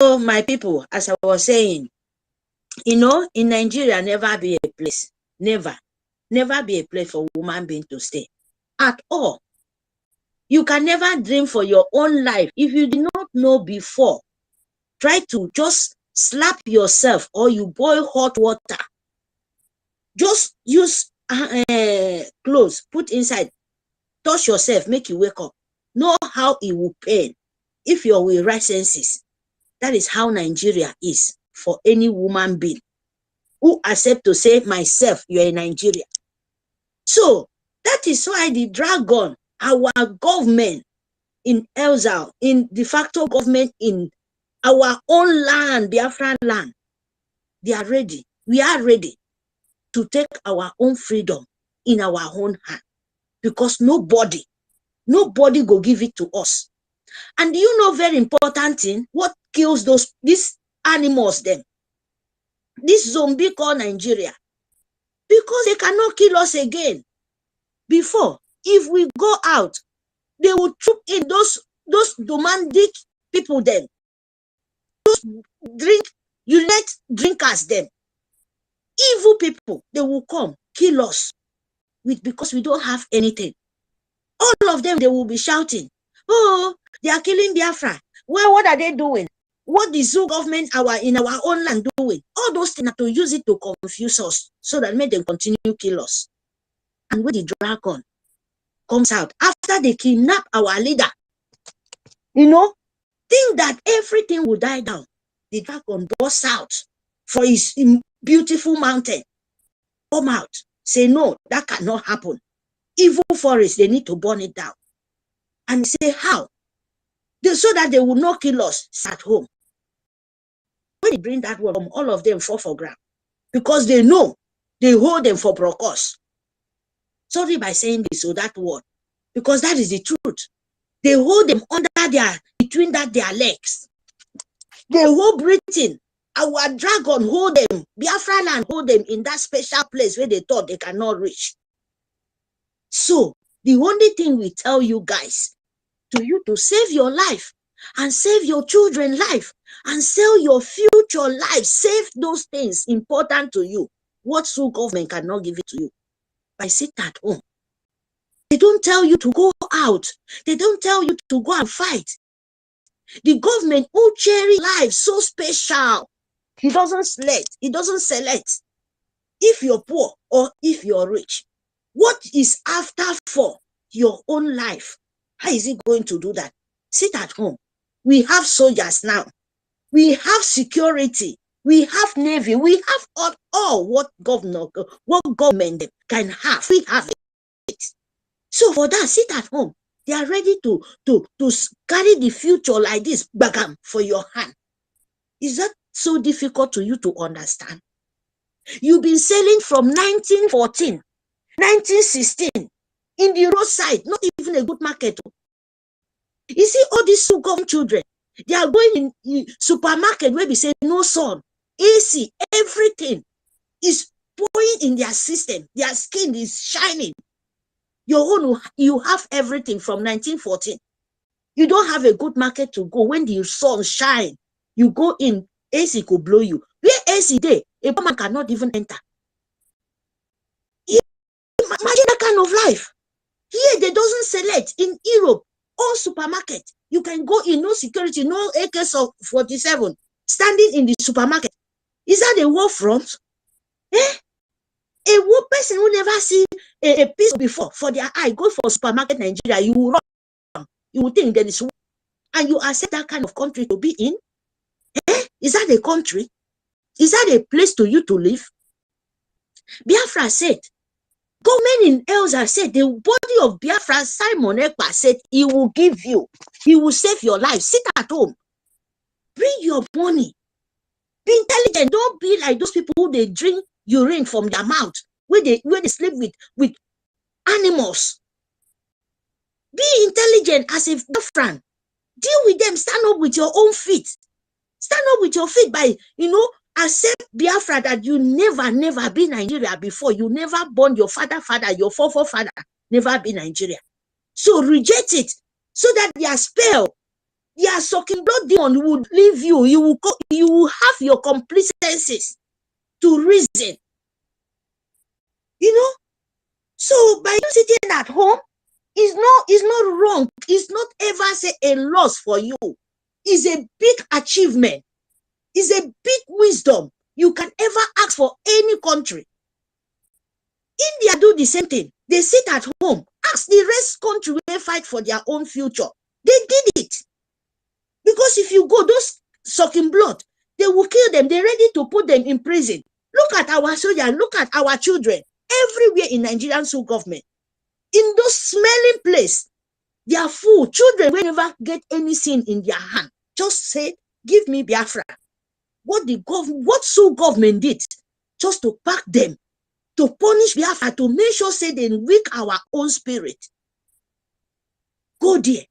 my people, as I was saying, you know, in Nigeria, never be a place, never be a place for woman being to stay at all. You can never dream for your own life. If you did not know before, try to just slap yourself, or you boil hot water. Just use clothes, put inside, touch yourself, make you wake up. Know how it will pain if you're with right senses. That is how Nigeria is for any woman being who accept to say, myself, you're in Nigeria. So that is why the dragon, our government in exile, in de facto government in our own land, Biafran land, they are ready. We are ready to take our own freedom in our own hand, because nobody go give it to us. And you know, very important thing, what kills these animals, them, this zombie called Nigeria, because they cannot kill us again. Before, if we go out, they will troop in those domestic people, them, those unite drinkers, them, evil people. They will come kill us because we don't have anything. All of them, they will be shouting, oh, they are killing Biafra. Well, what are they doing? What is the government in our own land doing? All those things are to use it to confuse us, so that make them continue to kill us. And when the dragon comes out, after they kidnap our leader, you know, think that everything will die down. The dragon bursts out for his beautiful mountain. Come out, say, no, that cannot happen. Evil forest, they need to burn it down. And say, how? So that they will not kill us at home. When they bring that word, all of them fall for ground, because they know they hold them for brokos. Sorry by saying this or that word, because that is the truth. They hold them between their legs. They hold Britain. Our dragon hold them. Biafra land hold them in that special place where they thought they cannot reach. So the only thing we tell you guys, to save your life and save your children's life and save your future life, save those things important to you. What true government cannot give it to you? By sit at home. They don't tell you to go out. They don't tell you to go and fight. The government who cherish life so special, he doesn't select if you're poor or if you're rich. What is after for your own life? How is he going to do that? Sit at home. We have soldiers now. We have security. We have navy. We have all what government can have. We have it. So for that, sit at home. They are ready to carry the future like this, bagam, for your hand. Is that so difficult to you to understand? You've been selling from 1914, 1916, in the roadside, not even a good market. You see all these Sugom children, they are going in supermarket where we say no sun, AC, everything is pouring in their system. Their skin is shining. You have everything from 1914. You don't have a good market to go. When the sun shine, you go in, AC could blow you. Where AC day, a woman cannot even enter. Imagine that kind of life. Here they doesn't select. In Europe, all supermarket, you can go in, no security, no AK-47, standing in the supermarket. Is that a war front? A war person who never see a piece before for their eye, go for supermarket Nigeria, you will run. You will think there is war. And you accept that kind of country to be in? Is that a country? Is that a place to you to live? Biafra said, government in Elsa said, the body of Biafra, Simon Ekpa said, he will give you, he will save your life. Sit at home. Bring your money. Be intelligent. Don't be like those people who they drink urine from their mouth, where they sleep with animals. Be intelligent as a Biafran. Deal with them. Stand up with your own feet. Stand up with your feet by, accept Biafra, that you never be Nigeria before. You never born your father, your forefather, never be Nigeria. So reject it, so that their spell Their sucking blood demon would leave you. You will have your complete senses to reason. You know? So by you sitting at home, it's not wrong. It's not ever say a loss for you. It's a big achievement. It's a big wisdom you can ever ask for any country. India do the same thing. They sit at home. Ask the rest country where they fight for their own future. They did it. Because if you go, those sucking blood, they will kill them. They're ready to put them in prison. Look at our soldiers. Look at our children. Everywhere in Nigerian government. In those smelling places, they are full. Children will never get any sin in their hand. Just say, give me Biafra. What government did just to pack them, to punish Biafra, to make sure say they weak our own spirit. Go there.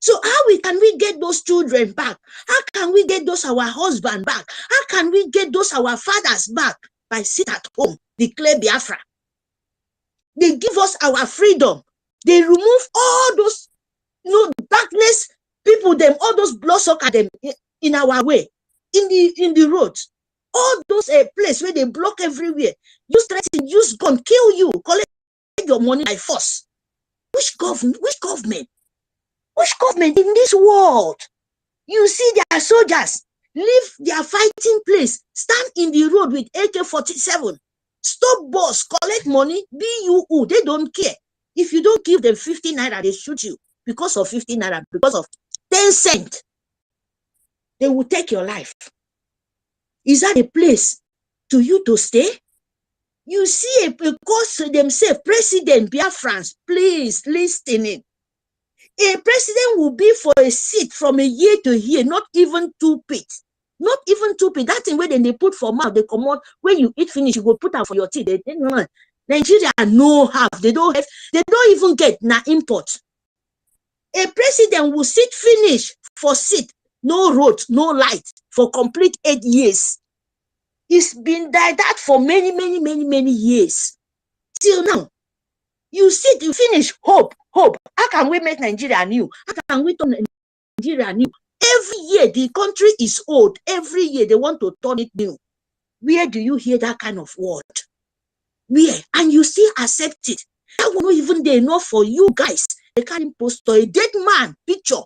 So how can we get those children back? How can we get those our husband back? How can we get those our fathers back? By sit at home, declare Biafra. They give us our freedom. They remove all those darkness people, them, all those bloodsucker them in our way, in the roads. All those places where they block everywhere. Use threaten, use gun, kill you, collect your money by force. Which government? Which government in this world? You see their soldiers leave their fighting place, stand in the road with AK-47, stop bus, collect money, BUU. They don't care. If you don't give them 50 naira, they shoot you because of 50 naira, because of 10 cents. They will take your life. Is that a place to you to stay? You see a course themselves, President Biafrans, please listen in. A president will be for a seat from a year to year, not even 2 feet. Not even 2 feet. That thing where they put for mouth, they come out. When you eat finish, you go put out for your teeth. Nigeria no have. They don't even get na import. A president will sit finish for seat, no road, no light, for complete 8 years. It's been like that for many years. Till now. You sit, you finish, hope. How can we make Nigeria new? How can we turn Nigeria new? Every year, the country is old. Every year, they want to turn it new. Where do you hear that kind of word? Where? And you still accept it. That will not even be enough for you guys. They can't post a dead man picture.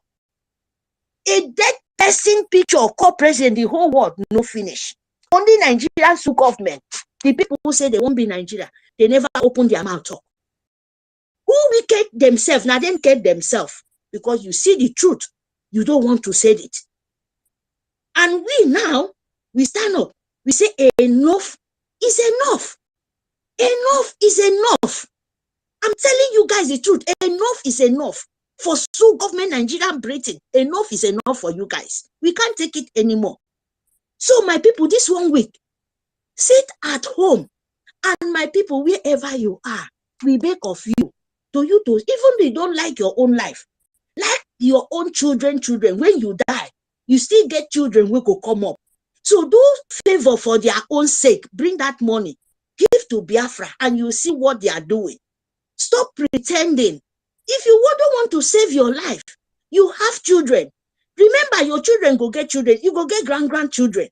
A dead person picture, co-president, the whole world, no finish. Only Nigerian government. The people who say they won't be Nigeria, they never open their mouth up. Who wicked themselves? Now them get themselves. Because you see the truth. You don't want to say it. And we now, we stand up. We say enough is enough. Enough is enough. I'm telling you guys the truth. Enough is enough. For government, Nigeria, Britain, enough is enough for you guys. We can't take it anymore. So my people, this 1 week, sit at home. And my people, wherever you are, we beg of you, even though you don't like your own life, like your own children, when you die, you still get children who could come up. So do favor for their own sake. Bring that money. Give to Biafra and you see what they are doing. Stop pretending. If you don't want to save your life, you have children. Remember, your children go get children. You go get grandchildren.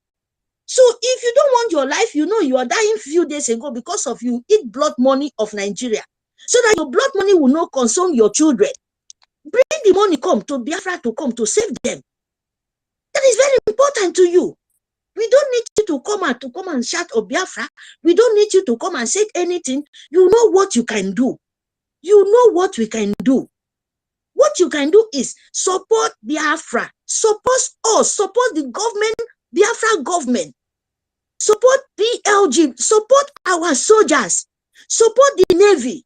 So if you don't want your life, you are dying a few days ago because of you eat blood money of Nigeria. So that your blood money will not consume your children. Bring the money come to Biafra to come to save them. That is very important to you. We don't need you to come and shout of Biafra. We don't need you to come and say anything. You know what you can do. You know what we can do. What you can do is support Biafra. Support us. Support the government, Biafra government. Support BLG. Support our soldiers. Support the Navy.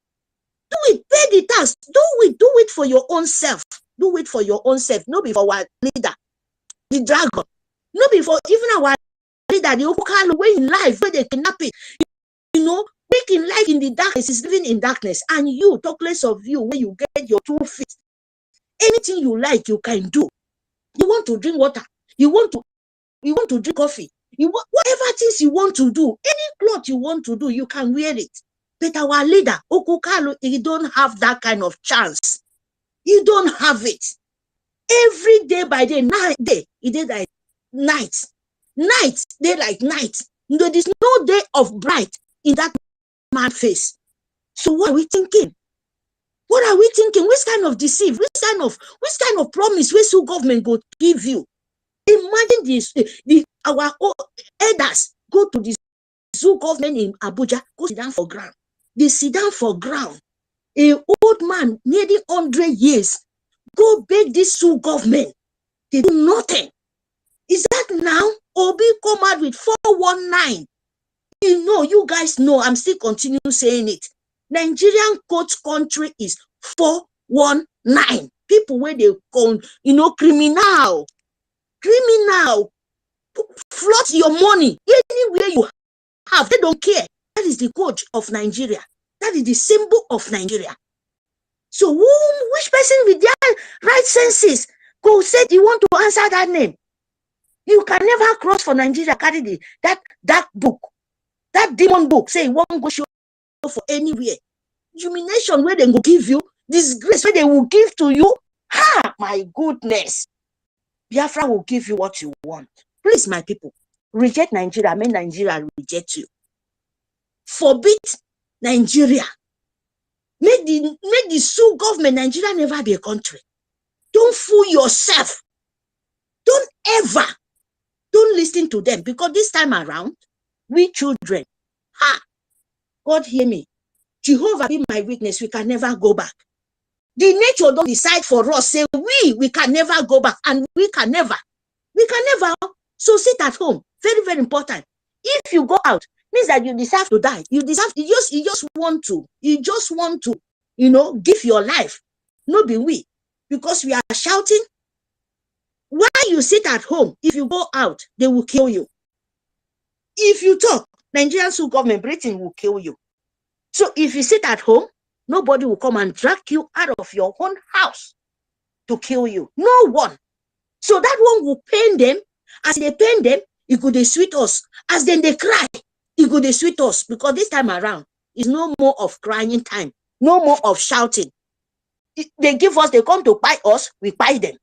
Do it. Pay the tax. Do it for your own self. Do it for your own self. Not before our leader, the dragon. Not before even our leader, the Okukalo, way in life, where they kidnap it. Making life in the darkness is living in darkness. And you, talk less of you, where you get your 2 feet. Anything you like, you can do. You want to drink water. You want to drink coffee. Whatever things you want to do, any cloth you want to do, you can wear it. But our leader, Okukalo, he don't have that kind of chance. He don't have it. Every day by day, night, day, it did like night, day like night. There is no day of bright in that man's face. So what are we thinking? What are we thinking? Which kind of deceive? Which kind of promise which government go give you? Imagine this: our elders go to the zoo government in Abuja, go sit down for ground. They sit down for ground. A old man, nearly 100 years, go beg this zoo government. They do nothing. Is that now? Obi come out with 419. You know, you guys know, I'm still continue saying it. Nigerian court country is 419. People where they call, criminal. Float your money anywhere you have. They don't care. That is the code of Nigeria. That is the symbol of Nigeria. So which person with their right senses go say you want to answer that name? You can never cross for Nigeria, carry that book, that demon book, say you won't go show for anywhere. Humiliation where they will give you, disgrace where they will give to you. Ha, my goodness. Biafra will give you what you want. Please, my people, reject Nigeria. May Nigeria reject you. Forbid Nigeria. Make the Sioux government, Nigeria never be a country. Don't fool yourself. Don't listen to them, because this time around, we children, God hear me. Jehovah be my witness, we can never go back. The nature don't decide for us, say we can never go back, and we can never. So sit at home. Very, very important. If you go out, means that you deserve to die. You just want to, give your life. No be we. Because we are shouting. Why you sit at home? If you go out, they will kill you. If you talk, Nigerian Sioux government, Britain will kill you. So if you sit at home, nobody will come and drag you out of your own house to kill you. No one. So that one will pain them. As they pain them, it could sweet us. As then they cry, it could sweet us. Because this time around, it's no more of crying time. No more of shouting. They come to buy us, we buy them.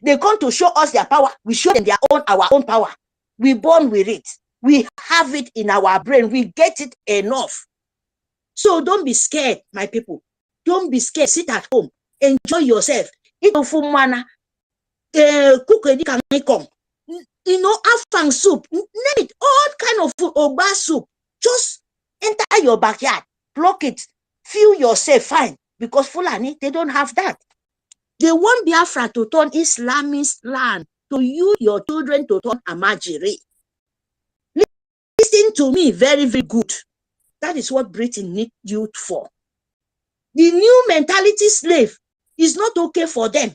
They come to show us their power, we show them our own power. We born with it. We have it in our brain. We get it enough. So don't be scared, my people. Don't be scared. Sit at home. Enjoy yourself. Eat AMFUMASSACRE. Cook afang soup. Name it. All kind of food. Oba soup. Just enter your backyard. Pluck it. Feel yourself fine. Because Fulani, they don't have that. They want Biafra to turn Islamist land. To you, your children, to turn Amajiri. Listen to me very, very good. That is what Britain needs you for. The new mentality slave is not okay for them.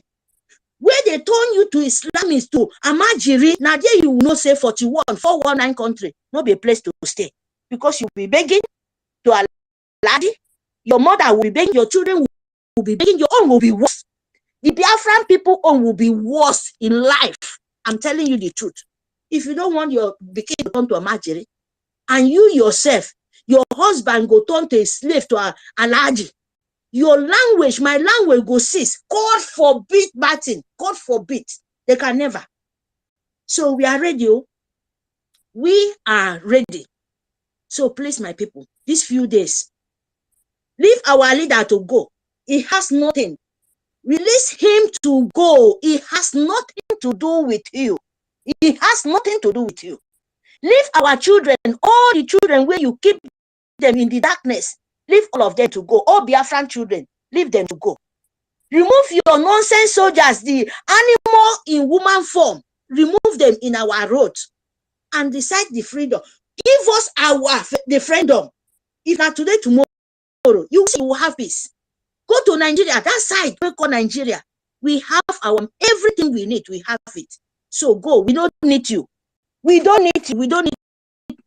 Where they turn you to Islamists, to Amajiri, now there you will not say 419 country, not be a place to stay. Because you'll be begging to a lady, your mother will be begging, your children will be begging, your own will be worse. The Biafran people own will be worse in life. I'm telling you the truth. If you don't want your kid to turn to Amajiri, and you yourself, your husband go turn to a slave to a alaji, your language, my language go cease. God forbid, Martin. God forbid. They can never. So we are ready. We are ready. So please, my people, these few days, leave our leader to go. He has nothing. Release him to go. He has nothing to do with you. He has nothing to do with you. Leave our children, all the children where you keep them in the darkness. Leave all of them to go. All Biafran children, leave them to go. Remove your nonsense soldiers, the animal in woman form. Remove them in our roads and decide the freedom. Give us the freedom. If not today, tomorrow, you will have peace. Go to Nigeria, that side, we call Nigeria. We have everything we need. We have it. So go. We don't need you. We don't need you. We don't need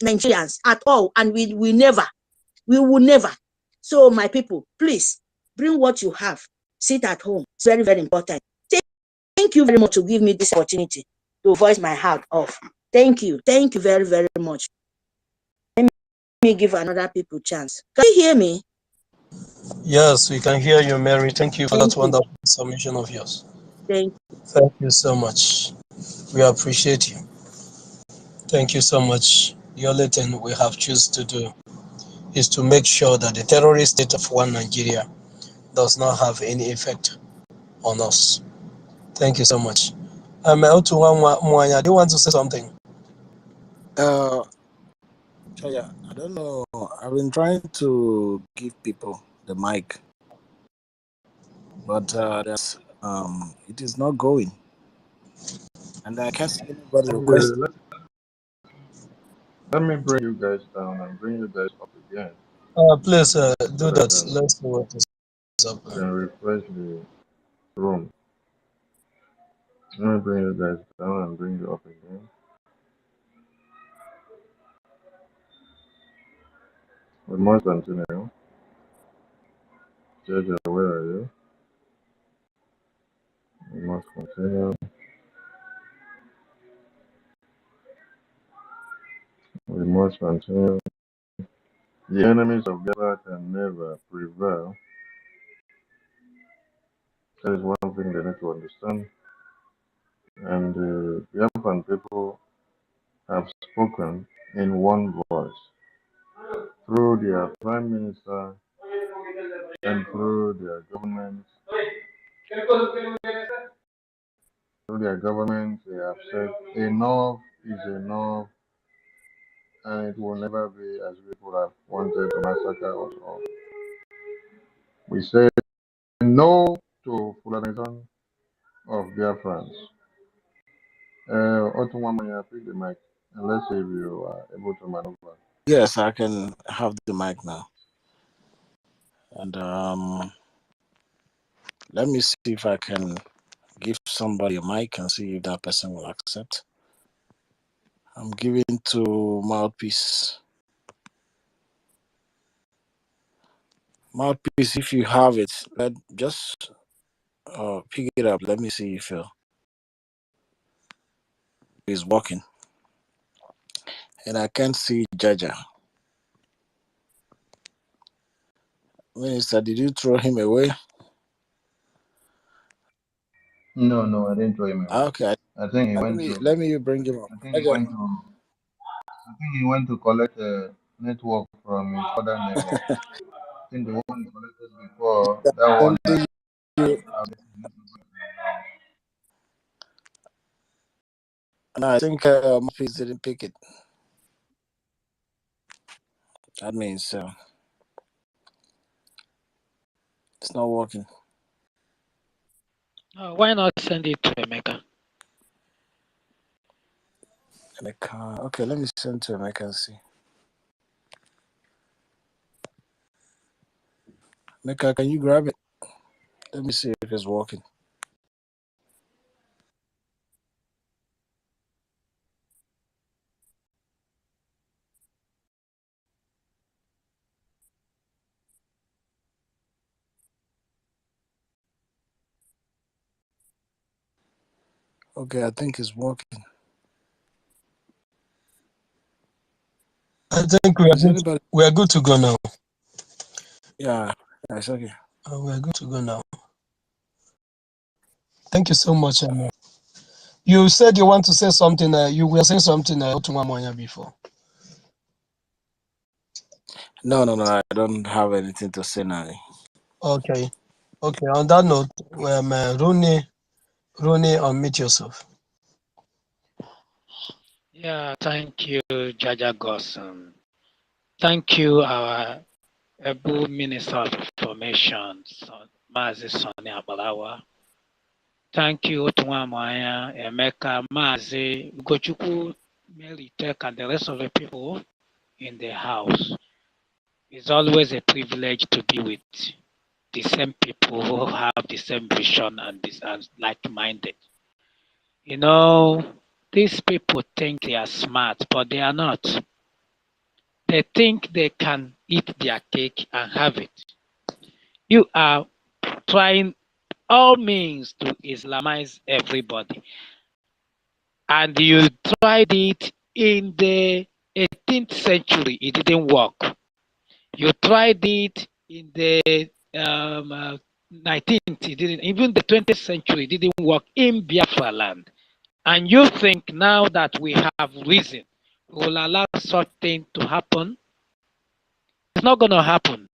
Nigerians at all. And we will never. So my people, please bring what you have. Sit at home. It's very, very important. Thank you very much to give me this opportunity to voice my heart off. Thank you. Thank you very, very much. Let me give another people chance. Can you hear me? Yes, we can hear you, Mary. Thank you for that wonderful submission of yours. Thank Thank you so much. We appreciate you. Thank you so much. The only thing we have chosen to do is to make sure that the terrorist state of one Nigeria does not have any effect on us. Thank you so much. Mwanya, do you want to say something? Chaya, I don't know. I've been trying to give people the mic, but it is not going, and I can't see anybody request. Let me bring you guys down and bring you guys up again. Please So do that that. Let's see what is up. can refresh the room. Let me bring you guys down and bring you up again. We must continue. Jaja, where are you? We must continue. We must continue. The enemies of God can never prevail. That is one thing they need to understand. And the Biafran people have spoken in one voice through their prime minister and through their government. Through their government, they have said enough is enough, and it will never be as people have wanted to massacre us all. We say no to Fulanization of Biafrans. Otunwamanya, pick the mic, and let's see if you are able to maneuver. Yes, I can have the mic now, and let me see if I can give somebody a mic and see if that person will accept. I'm giving to Mouthpiece. Mouthpiece, if you have it, just pick it up. Let me see if it's working. And I can't see Jaja. Minister, did you throw him away? No, I didn't throw him away. Okay. I think he went to. Let me bring him up. I think he went to collect a network from his other neighbor. I think the one he collected before that one. No, I think Mouthpiece didn't pick it. That means it's not working. Why not send it to Emeka? Emeka. Okay, let me send to Emeka and see. Emeka, can you grab it? Let me see if it's working. Okay, I think it's working. I think we are good to go now. Yeah, it's okay. We are good to go now. Thank you so much. You said you want to say something. You were saying something before. No, I don't have anything to say now. Okay. On that note, Rooney, unmute yourself. Yeah, thank you, Jaja Gosson. Thank you, our able Minister of Information, Mazi Sonny Abalawa. Thank you, Otunwamanya, Emeka, Mazi, Gochuku, Meritek, and the rest of the people in the house. It's always a privilege to be with the same people who have the same vision and like-minded. You know, these people think they are smart, but they are not. They think they can eat their cake and have it. You are trying all means to Islamize everybody. And you tried it in the 18th century, it didn't work. You tried it in the 19th, it didn't, even the 20th century didn't work in Biafra land. And you think now that we have reason, we will allow such thing to happen? It's not going to happen.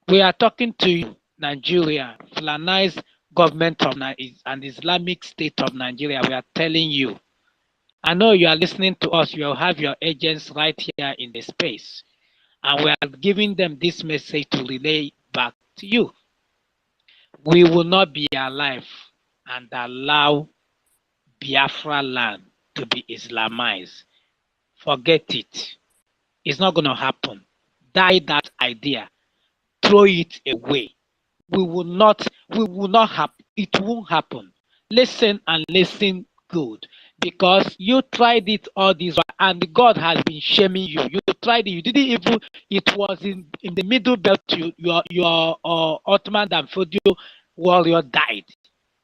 We are talking to you, Nigeria, Fulanized government of and Islamic State of Nigeria. We are telling you. I know you are listening to us. You have your agents right here in the space. And we are giving them this message to relay back to you. We will not be alive and allow Biafra land to be Islamized. Forget it. It's not going to happen. Die that idea. Throw it away. We will not happen. It won't happen. Listen and listen good. Because you tried it all this while and God has been shaming you. You tried it. You didn't even, it was in the middle belt, your Ottoman and Fodio warrior died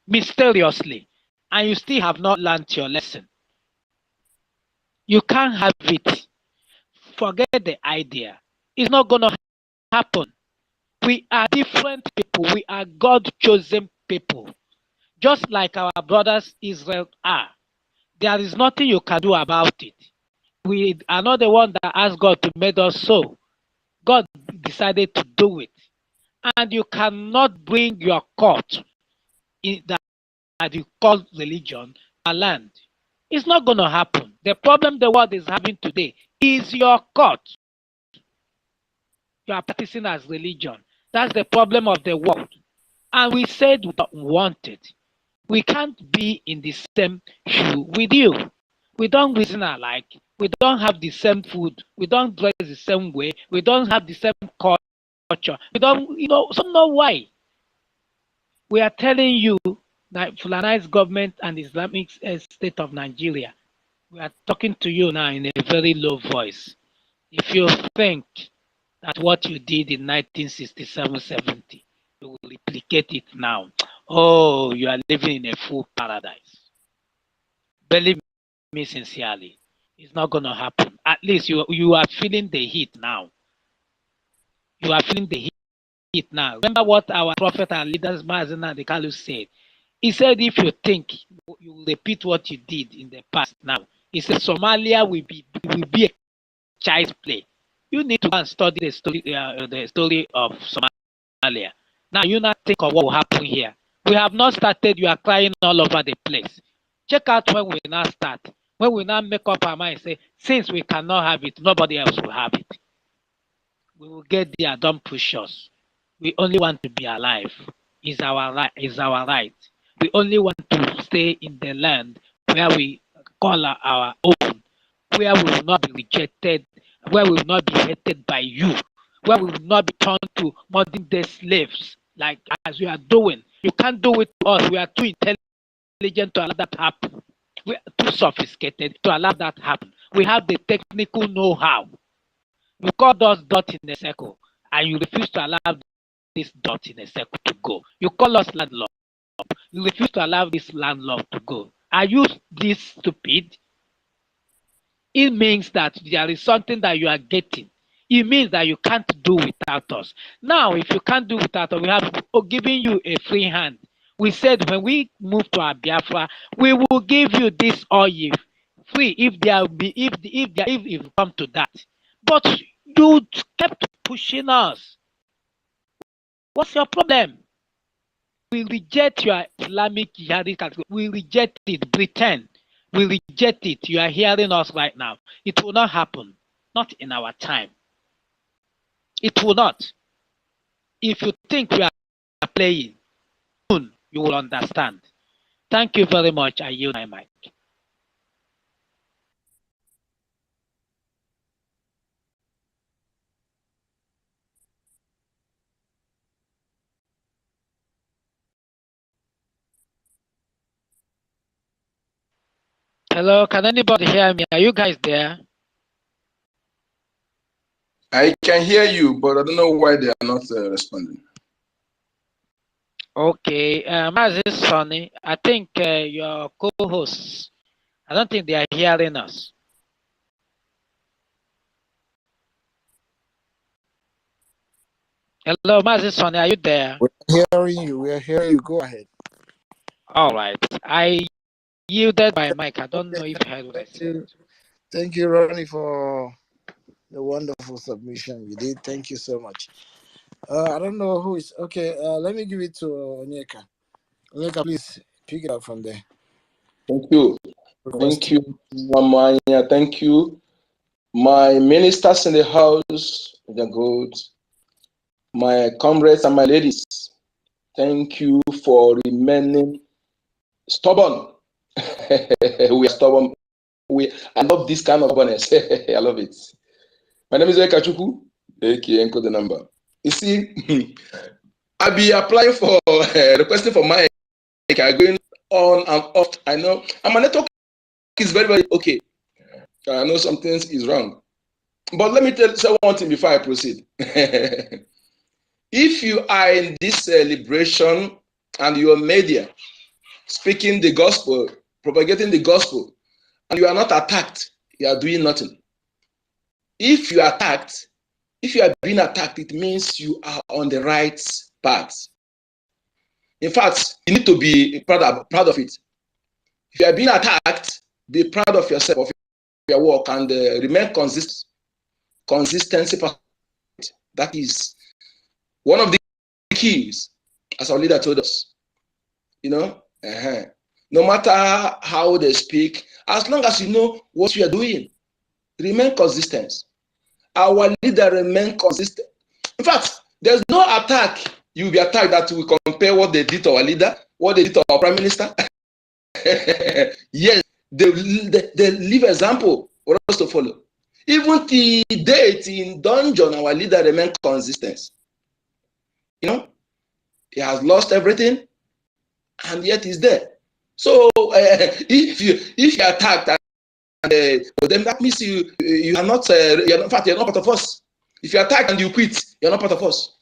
mysteriously. And you still have not learned your lesson. You can't have it. Forget the idea. It's not going to happen. We are different people. We are God-chosen people. Just like our brothers Israel are. There is nothing you can do about it. We are not the one that asked God to make us so. God decided to do it. And you cannot bring your court in that you call religion a land. It's not going to happen. The problem the world is having today is your court. You are practicing as religion. That's the problem of the world. And we said we don't want it. We can't be in the same shoe with you. We don't reason alike. We don't have the same food. We don't dress the same way. We don't have the same culture. We don't, so know why. We are telling you that Fulanized government and Islamic State of Nigeria, we are talking to you now in a very low voice. If you think that what you did in 1967-70, you will replicate it now. Oh, you are living in a full paradise. Believe me sincerely, it's not going to happen. At least you are feeling the heat now. You are feeling the heat now. Remember what our prophet and leaders, Mazen and the Kalu said. He said, if you think you will repeat what you did in the past now, he said Somalia will be a child's play. You need to go and study the story of Somalia. Now you not think of what will happen here. We have not started. You are crying all over the place. Check out when we now start. When we now make up our mind, say, since we cannot have it, nobody else will have it. We will get there. Don't push us. We only want to be alive. Is our right. Is our right. We only want to stay in the land where we call our own, where we will not be rejected, where we will not be hated by you, where we will not be turned to modern day slaves, like as we are doing. You can't do it to us. We are too intelligent to allow that happen. We are too sophisticated to allow that happen. We have the technical know-how. You call us dot in a circle, and you refuse to allow this dot in a circle to go. You call us landlord. You refuse to allow this landlord to go. Are you this stupid? It means that there is something that you are getting. It means that you can't do without us. Now, if you can't do without us, we have given you a free hand. We said when we move to our Biafra, we will give you this oil free if there be if it come to that. But you kept pushing us. What's your problem? We reject your Islamic jihadist. We reject it. Pretend. We reject it. You are hearing us right now. It will not happen. Not in our time. It will not. If you think we are playing, soon you will understand. Thank you very much. I yield my mic. Hello, can anybody hear me? Are you guys there? I can hear you, but I don't know why they are not responding. Okay, Mazi Sonny, I think your co-hosts, I don't think they are hearing us. Hello, Mazi Sonny, are you there? We hearing you. We are hearing you. Go ahead. All right. I yielded my mic. I don't know if you heard what I Thank said. you. Thank you, Ronnie, for the wonderful submission you did. Thank you so much. I don't know who is okay. Let me give it to Onyeka. Onyeka, please pick it up from there. Thank you. Thank you, Mamanya. Thank you. My ministers in the house, the good. My comrades and my ladies, thank you for remaining stubborn. We are stubborn. I love this kind of stubbornness. I love it. My name is Ekachuku. Enko the number. You see, I'll be applying for requesting for my going on and off. I know, and my network is very, very okay. I know something is wrong. But let me say one thing before I proceed. If you are in this liberation and your media speaking the gospel, propagating the gospel, and you are not attacked, you are doing nothing. If you are attacked, if you are being attacked, it means you are on the right path. In fact, you need to be proud of it. If you are being attacked, be proud of yourself, of your work, and remain consistent. Consistency, that is one of the keys, as our leader told us. You know, no matter how they speak, as long as you know what you are doing, remain consistent. Our leader remain consistent. In fact, there's no attack you will be attacked that will compare what they did to our leader, what they did to our prime minister. Yes, they leave example for us to follow. Even the date in dungeon, our leader remain consistent. You know, he has lost everything, and yet he's there. So if you are attacked, and then that means you are not. In fact, you're not part of us. If you attack and you quit, you're not part of us.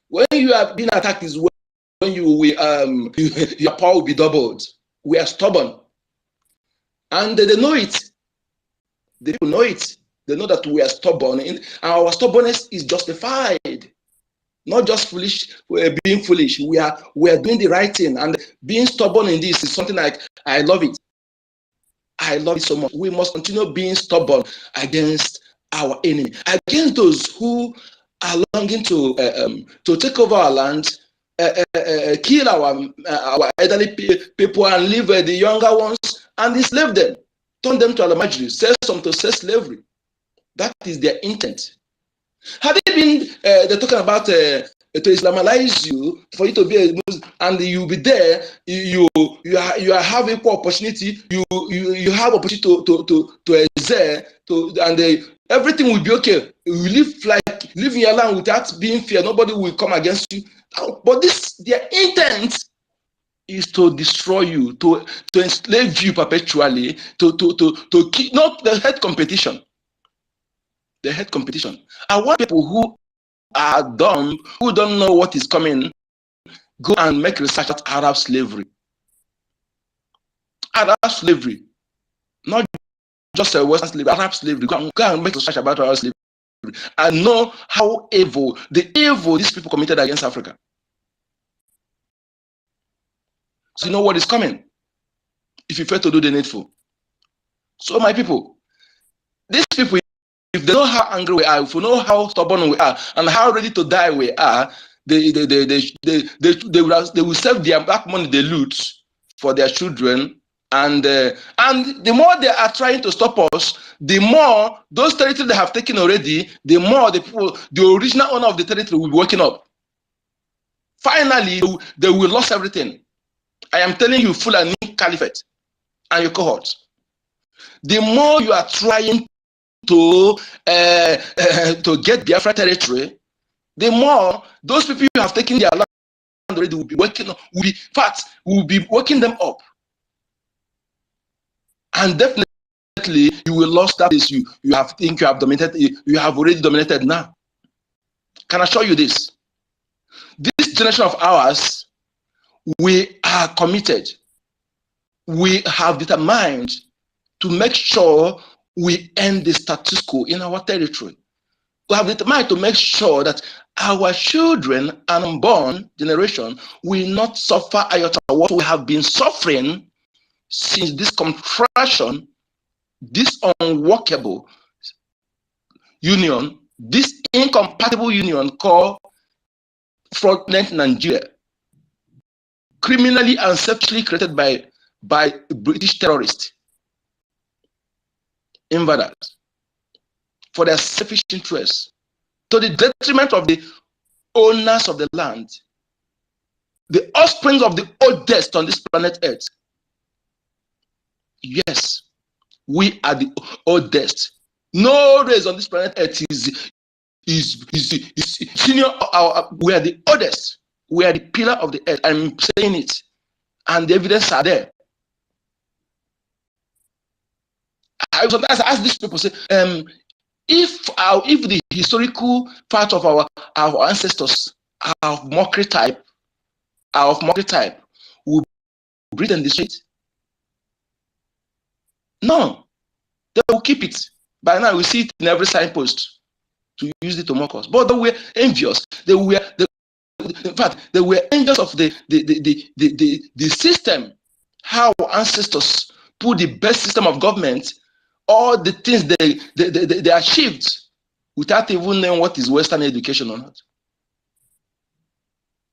When you are being attacked is when your power will be doubled. We are stubborn, and they know it. The people know it. They know that we are stubborn, and our stubbornness is justified. Not just foolish, we're being foolish. We are doing the right thing, and being stubborn in this is something like I love it. I love it so much. We must continue being stubborn against our enemy, against those who are longing to take over our land, kill our elderly people, and leave the younger ones and enslave them, turn them to Alamajri, sell some to sell slavery. That is their intent. Had it been they're talking about to Islamize you, for you to be a Muslim, and you'll be there, you have equal opportunity, you have opportunity to exert, and everything will be okay. You live in your land without being fear. Nobody will come against you. But their intent is to destroy you, to enslave you perpetually, to keep, not the head competition. The head competition. I want people who are dumb, who don't know what is coming, go and make research at Arab slavery. Arab slavery, not just a Western slavery, Arab slavery. Go and make research about Arab slavery and know how the evil these people committed against Africa. So you know what is coming if you fail to do the needful. So my people, these people, if they know how angry we are, if we know how stubborn we are, and how ready to die we are, they will save their black money they loot for their children, and the more they are trying to stop us, the more those territories they have taken already, the more the original owner of the territory will be waking up. Finally, they will lose everything. I am telling you, Fulani Caliphate and your cohorts. The more you are trying to get Biafra territory, the more those people who have taken their land already will be working them up, and definitely you will lose that place you have dominated. You have already dominated now. Can I show you this? This generation of ours, we are committed. We have determined to make sure we end the status quo in our territory. We have determined to make sure that our children and unborn generation will not suffer iota what we have been suffering since this contraction, this unworkable union, this incompatible union called fraudulent Nigeria, criminally and selfishly created by British terrorists, invaders, for their selfish interests, to the detriment of the owners of the land, the offspring of the oldest on this planet Earth. Yes, we are the oldest. No race on this planet Earth is senior. We are the oldest. We are the pillar of the earth. I'm saying it, and the evidence are there. I sometimes ask these people, say, if the historical part of our ancestors are of mockery type, will breathe in the street? No, they will keep it. By now, we see it in every signpost to use it to mock us. But they were envious. In fact, they were envious of the system, how ancestors put the best system of government, all the things they achieved without even knowing what is Western education or not.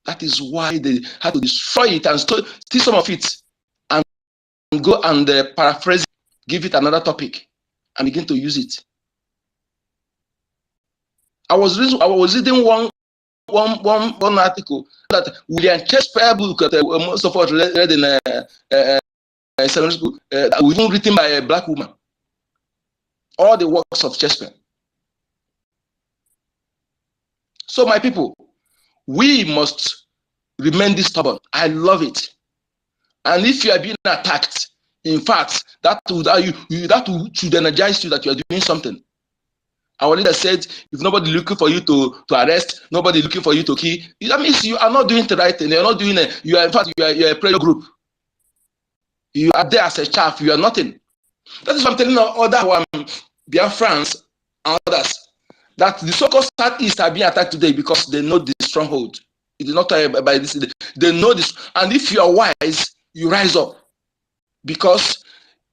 That is why they had to destroy it and steal some of it and go and paraphrase, give it another topic, and begin to use it. I was reading one article that William Shakespeare book that most of us read in secondary school, even written by a black woman. All the works of Shakespeare. So, my people, we must remain this stubborn. I love it. And if you are being attacked, in fact, that should energize you that you are doing something. Our leader said, if nobody looking for you to arrest, nobody looking for you to kill, that means you are not doing the right thing. You're not doing it. You are, in fact, you are a prayer group. You are there as a chaff. You are nothing. That is what I'm telling other Biafrans and others, that the so-called Southeast are being attacked today because they know the stronghold. It is not by this. They know this. And if you are wise, you rise up. Because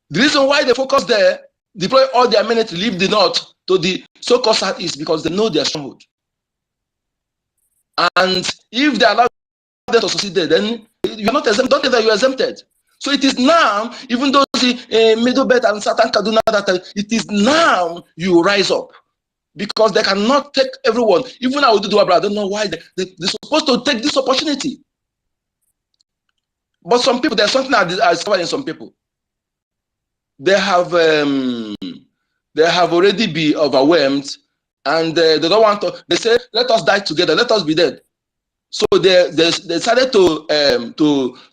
the reason why they focus there, deploy all their men to leave the north to the so-called Southeast, because they know their stronghold. And if they allow them to succeed there, then you are not exempt. Don't think that you are exempted. So it is now, even though the Middle Belt and Southern Kaduna, it is now you rise up. Because they cannot take everyone. Even I would do abroad. I don't know why they're supposed to take this opportunity. But some people, there's something I discovered in some people. They have already been overwhelmed, and they don't want to. They say, "Let us die together. Let us be dead." So they decided to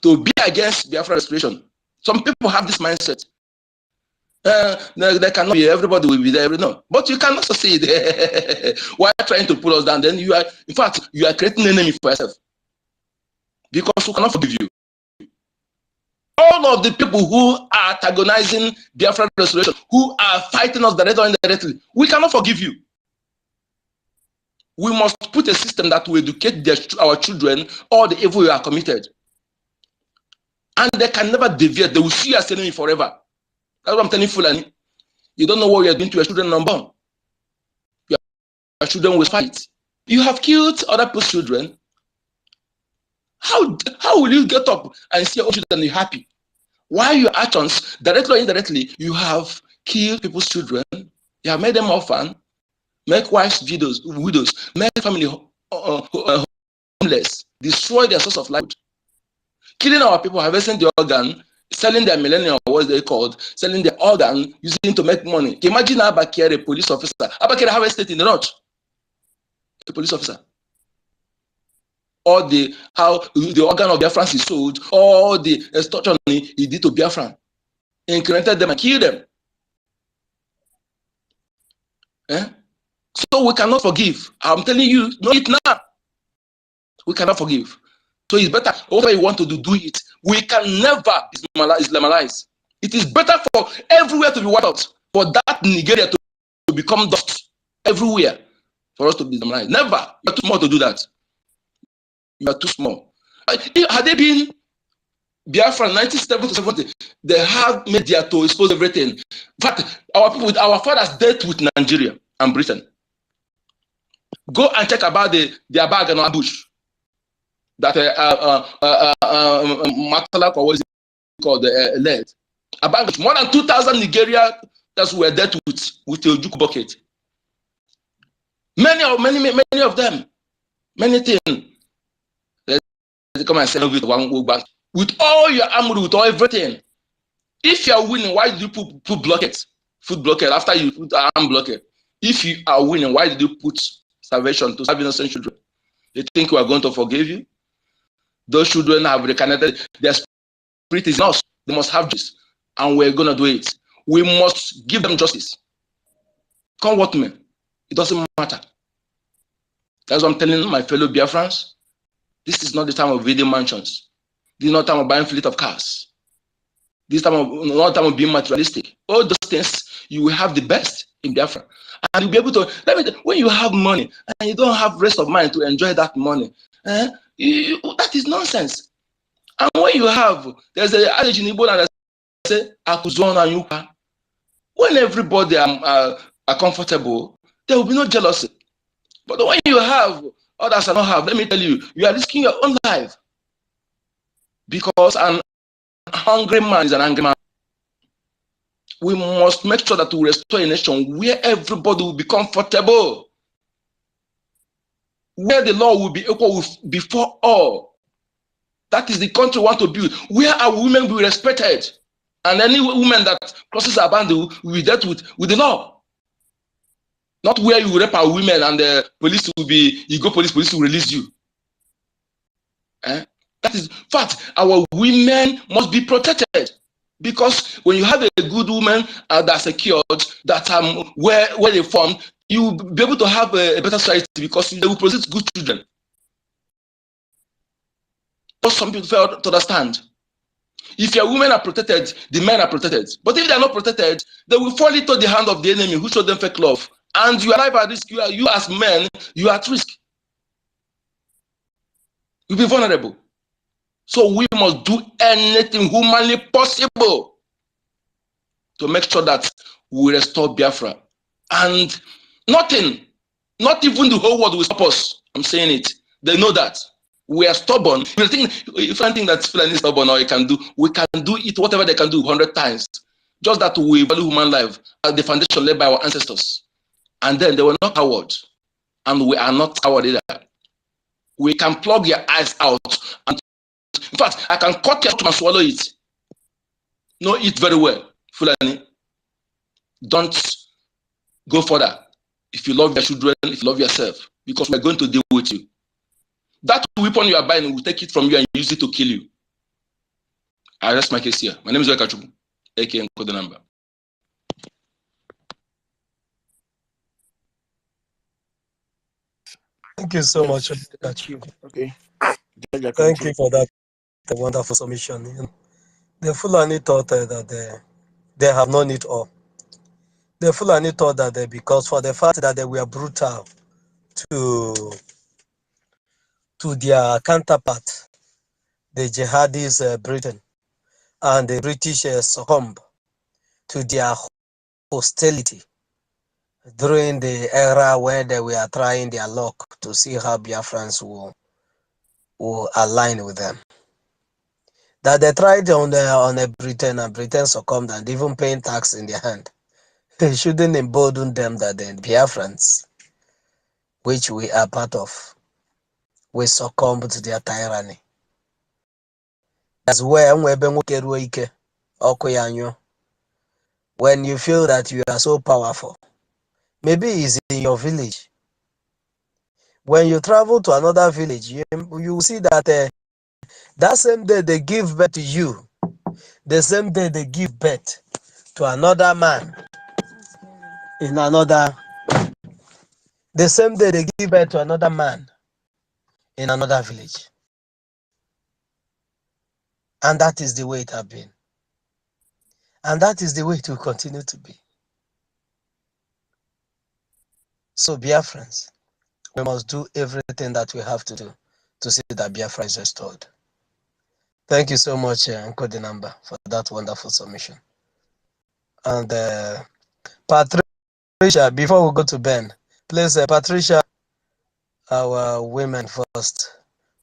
be against Biafra restoration. Some people have this mindset. They cannot be. Everybody will be there. No, but you cannot succeed. While trying to pull us down, then you are, in fact, you are creating an enemy for yourself, because we cannot forgive you. All of the people who are antagonizing Biafra restoration, who are fighting us directly or indirectly, we cannot forgive you. We must put a system that will educate our children all the evil we are committed. And they can never deviate. They will see us enemy forever. That's what I'm telling Fulani. You don't know what you are doing to your children unborn. Your children will fight. You have killed other people's children. How will you get up and see your own children happy? While your actions, directly or indirectly, you have killed people's children, you have made them orphan, make wives widows, make family homeless, destroy their source of life, killing our people, harvesting the organ, selling their millennium, what they called, selling their organ, using to make money. Imagine Abakere, a police officer. Abakere have a state in the north, a police officer. All how the organ of Biafra is sold, all the extortion he did to Biafra, incremented them and killed them. So we cannot forgive. I'm telling you, know it now. We cannot forgive. So it's better, whatever you want to do it. We can never Islamize. It is better for everywhere to be wiped out, for that Nigeria to become dust everywhere. for us to be demonized. Never. You're too small to do that. You are too small. Had they been Biafra 1970, they have media to expose everything. In fact, our fathers dealt with Nigeria and Britain. Go and check about their bag and our bush. That Matalak, or what is it called, led. About more than 2,000 Nigeria that were dealt with a juke bucket. Many of them, many things. Let's come and sell with one bank. With all your armor, with all everything. If you are winning, why did you put blockade, food blockade after you put arm blockade? If you are winning, why did you put salvation to serve innocent children? They think we are going to forgive you? Those children have reconnected. Their spirit is in us. They must have this. And we're going to do it. We must give them justice. Come what may. It doesn't matter. That's what I'm telling my fellow Biafrans. This is not the time of building mansions. This is not the time of buying fleet of cars. This is not the time of being materialistic. All those things, you will have the best in Biafra. And you'll be able to, when you have money and you don't have rest of mind to enjoy that money, that is nonsense. And when you have, there's an adage in Igbo that say, when everybody are comfortable, there will be no jealousy. But when you have, others are not have, let me tell you, you are risking your own life. Because an hungry man is an angry man. We must make sure that we restore a nation where everybody will be comfortable. Where the law will be equal before all. That is the country we want to build. Where our women will be respected. And any woman that crosses our boundary will be dealt with the law. Not where you rape our women and the police will be, you go police will release you. That is fact. Our women must be protected. Because when you have a good woman that's secured, that where they form, you will be able to have a better society because they will produce good children. But some people fail to understand. If your women are protected, the men are protected. But if they are not protected, they will fall into the hand of the enemy who showed them fake love. And you arrive at risk. You as men, you are at risk. You'll be vulnerable. So we must do anything humanly possible to make sure that we restore Biafra. And nothing, not even the whole world will stop us. I'm saying it. They know that. We are stubborn. If you think that Fulani is stubborn or you can do, we can do it whatever they can do 100 times. Just that we value human life as the foundation laid by our ancestors. And then they were not coward. And we are not coward either. We can plug your eyes out. And in fact, I can cut your throat and swallow it. Know it very well, Fulani. Don't go further. If you love your children, if you love yourself, because we're going to deal with you. That weapon you are buying, will take it from you and use it to kill you. I rest my case here. My name is Wekachubu, aka Code Number. Thank you so much. Thank you. Okay. Thank you for that wonderful submission. The Fulani thought that they have known it all. The Fulani thought that because for the fact that they were brutal to their counterpart, the jihadis Britain, and the British succumbed to their hostility during the era where they were trying their luck to see how Biafrans will align with them. That they tried on Britain and Britain succumbed and even paying tax in their hand. It shouldn't embolden them that the Biafrans, which we are part of, will succumb to their tyranny. That's where when you feel that you are so powerful, maybe it's in your village. When you travel to another village, you will see that that same day they give birth to you, the same day they give birth to another man in another, the same day they give birth to another man in another village. And that is the way it has been. And that is the way it will continue to be. So, Biafrans, we must do everything that we have to do to see that Biafra is restored. Thank you so much, Uncle Dinamba, for that wonderful submission. And Patricia, before we go to Ben, please, Patricia, our women first.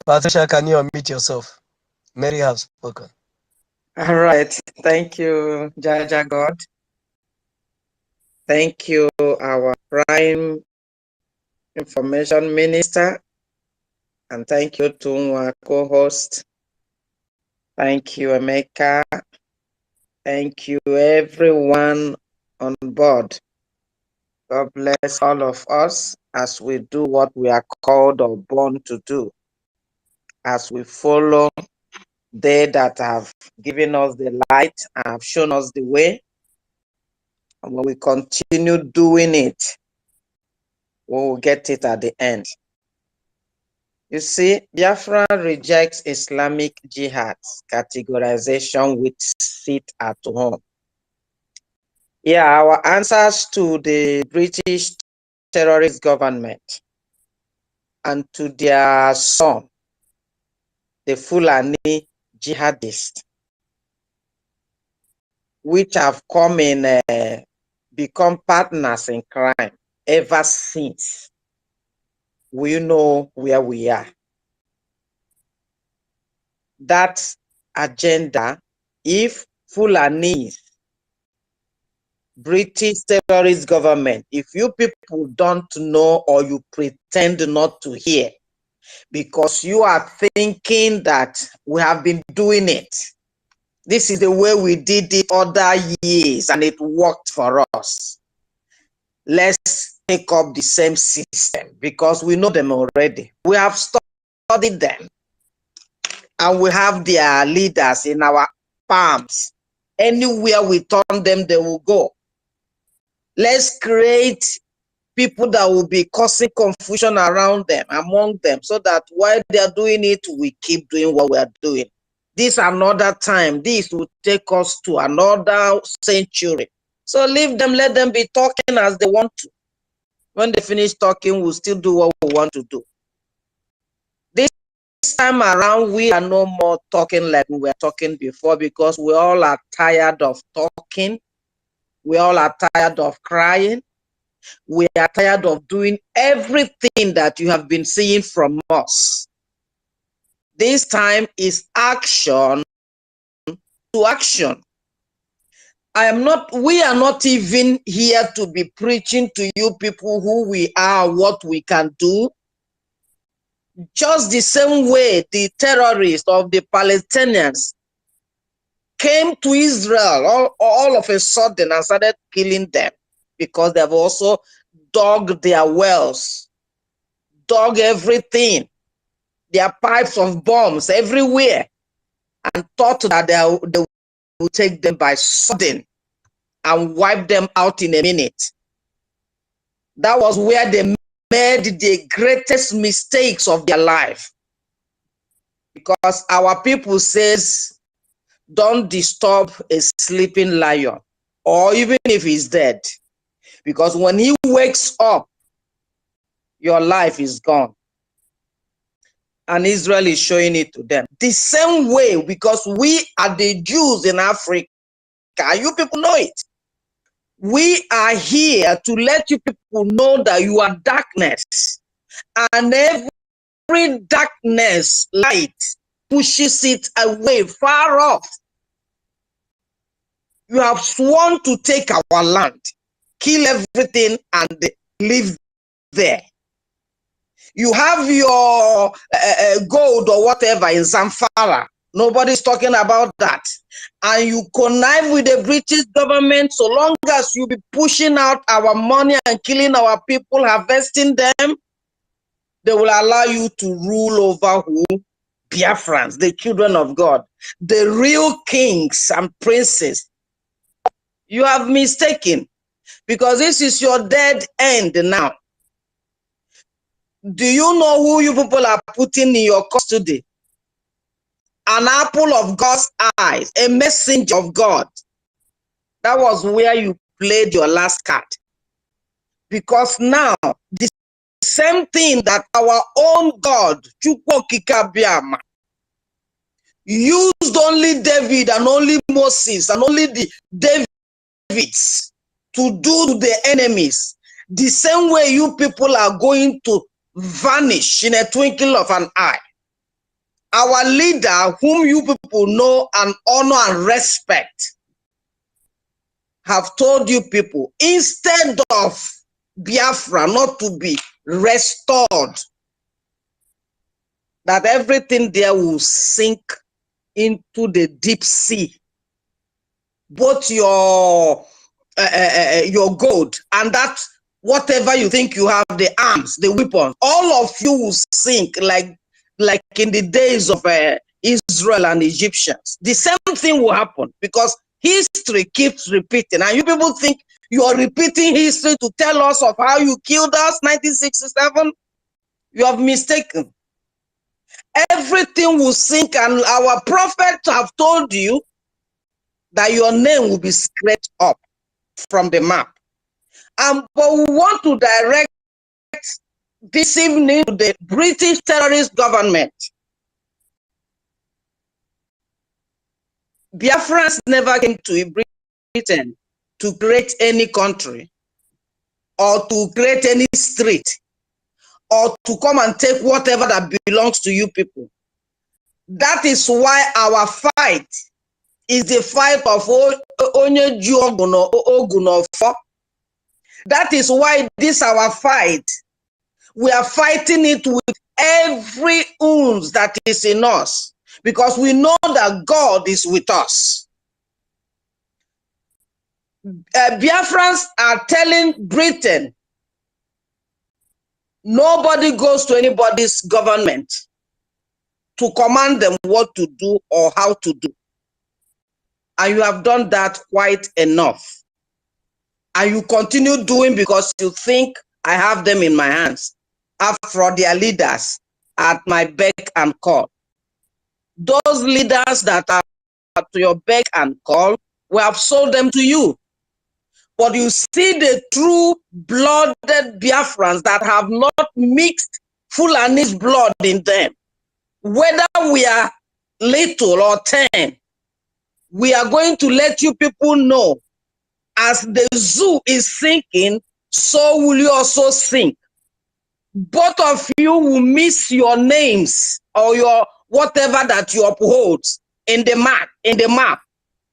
Patricia, can you unmute yourself? Mary has spoken. All right. Thank you, Jaja God. Thank you, our Prime Information Minister. And thank you to our co-host. Thank you, Emeka. Thank you, everyone on board. God bless all of us as we do what we are called or born to do, as we follow they that have given us the light and have shown us the way. And when we continue doing it, we will get it at the end. You see, Biafra rejects Islamic Jihad's categorization with sit at home. Yeah, our answers to the British terrorist government and to their son, the Fulani jihadists, which have come in, become partners in crime ever since. We know where we are. That agenda, if Fulani, British terrorist government, if you people don't know or you pretend not to hear, because you are thinking that we have been doing it. This is the way we did it other years and it worked for us. Let's take up the same system because we know them already. We have studied them and we have their leaders in our palms. Anywhere we turn them, they will go. Let's create people that will be causing confusion around them, among them, so that while they are doing it, we keep doing what we are doing. This another time, this will take us to another century. So leave them, let them be talking as they want to. When they finish talking, we'll still do what we want to do. This time around, we are no more talking like we were talking before because we all are tired of talking. We all are tired of crying. We are tired of doing everything that you have been seeing from us. This time is action to action. We are not even here to be preaching to you people who we are, what we can do. Just the same way the terrorists of the Palestinians came to Israel all of a sudden and started killing them because they've also dug their wells, dug everything, their pipes of bombs everywhere, and thought that they would take them by sudden and wipe them out in a minute. That was where they made the greatest mistakes of their life. Because our people says, don't disturb a sleeping lion, or even if he's dead. Because when he wakes up, your life is gone. And Israel is showing it to them. The same way, because we are the Jews in Africa, you people know it. We are here to let you people know that you are darkness. And every darkness, light, pushes it away, far off. You have sworn to take our land, kill everything, and live there. You have your gold or whatever in Zamfara. Nobody's talking about that. And you connive with the British government. So long as you be pushing out our money and killing our people, harvesting them, they will allow you to rule over who? Biafrans, the children of God, the real kings and princes. You have mistaken, because this is your dead end now. Do you know who you people are putting in your custody? An apple of God's eyes, a messenger of God. That was where you played your last card. Because now, the same thing that our own God, Chukwokikabiama, used only David and only Moses and only the Davids to do to the enemies. The same way you people are going to vanish in a twinkle of an eye. Our leader, whom you people know and honor and respect, have told you people, instead of Biafra not to be restored, that everything there will sink into the deep sea. Both your gold and that whatever you think you have, the arms, the weapons, all of you will sink like in the days of Israel and Egyptians. The same thing will happen because history keeps repeating, and you people think you are repeating history to tell us of how you killed us 1967. You have mistaken. Everything will sink, and our prophets have told you that your name will be scratched up from the map. But we want to direct this evening to the British terrorist government. Biafrans never came to Britain to create any country or to create any street or to come and take whatever that belongs to you people. That is why our fight is the fight of Onye Juoguno Ogunofo. That is why this our fight, we are fighting it with every ounce that is in us, because we know that God is with us. Biafrans are telling Britain, nobody goes to anybody's government to command them what to do or how to do. And you have done that quite enough. And you continue doing because you think I have them in my hands. After their leaders at my beck and call. Those leaders that are at your beck and call, we have sold them to you. But you see the true blooded Biafrans that have not mixed Fulani's blood in them. Whether we are little or 10, we are going to let you people know, as the zoo is sinking, so will you also sink. Both of you will miss your names or your whatever that you uphold in the map.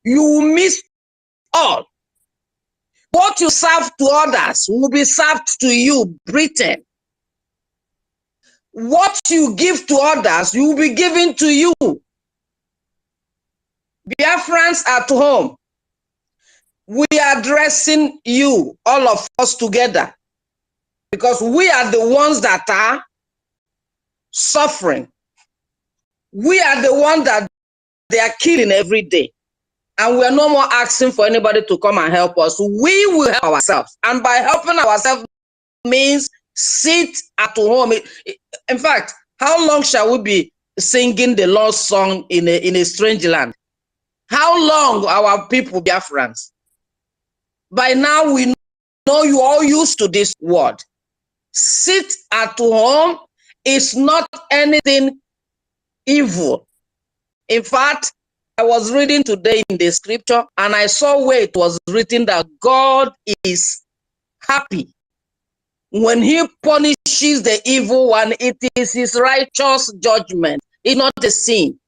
You will miss all. What you serve to others will be served to you, Britain. What you give to others, you will be given to you. Biafrans at home, we are addressing you, all of us together, because we are the ones that are suffering. We are the ones that they are killing every day. And we are no more asking for anybody to come and help us. We will help ourselves. And by helping ourselves means sit at home. In fact, how long shall we be singing the lost song in a strange land? How long, our people, Biafrans? By now, we know you all used to this word. Sit at home is not anything evil. In fact, I was reading today in the scripture and I saw where it was written that God is happy when he punishes the evil one. It is his righteous judgment. It's not a sin.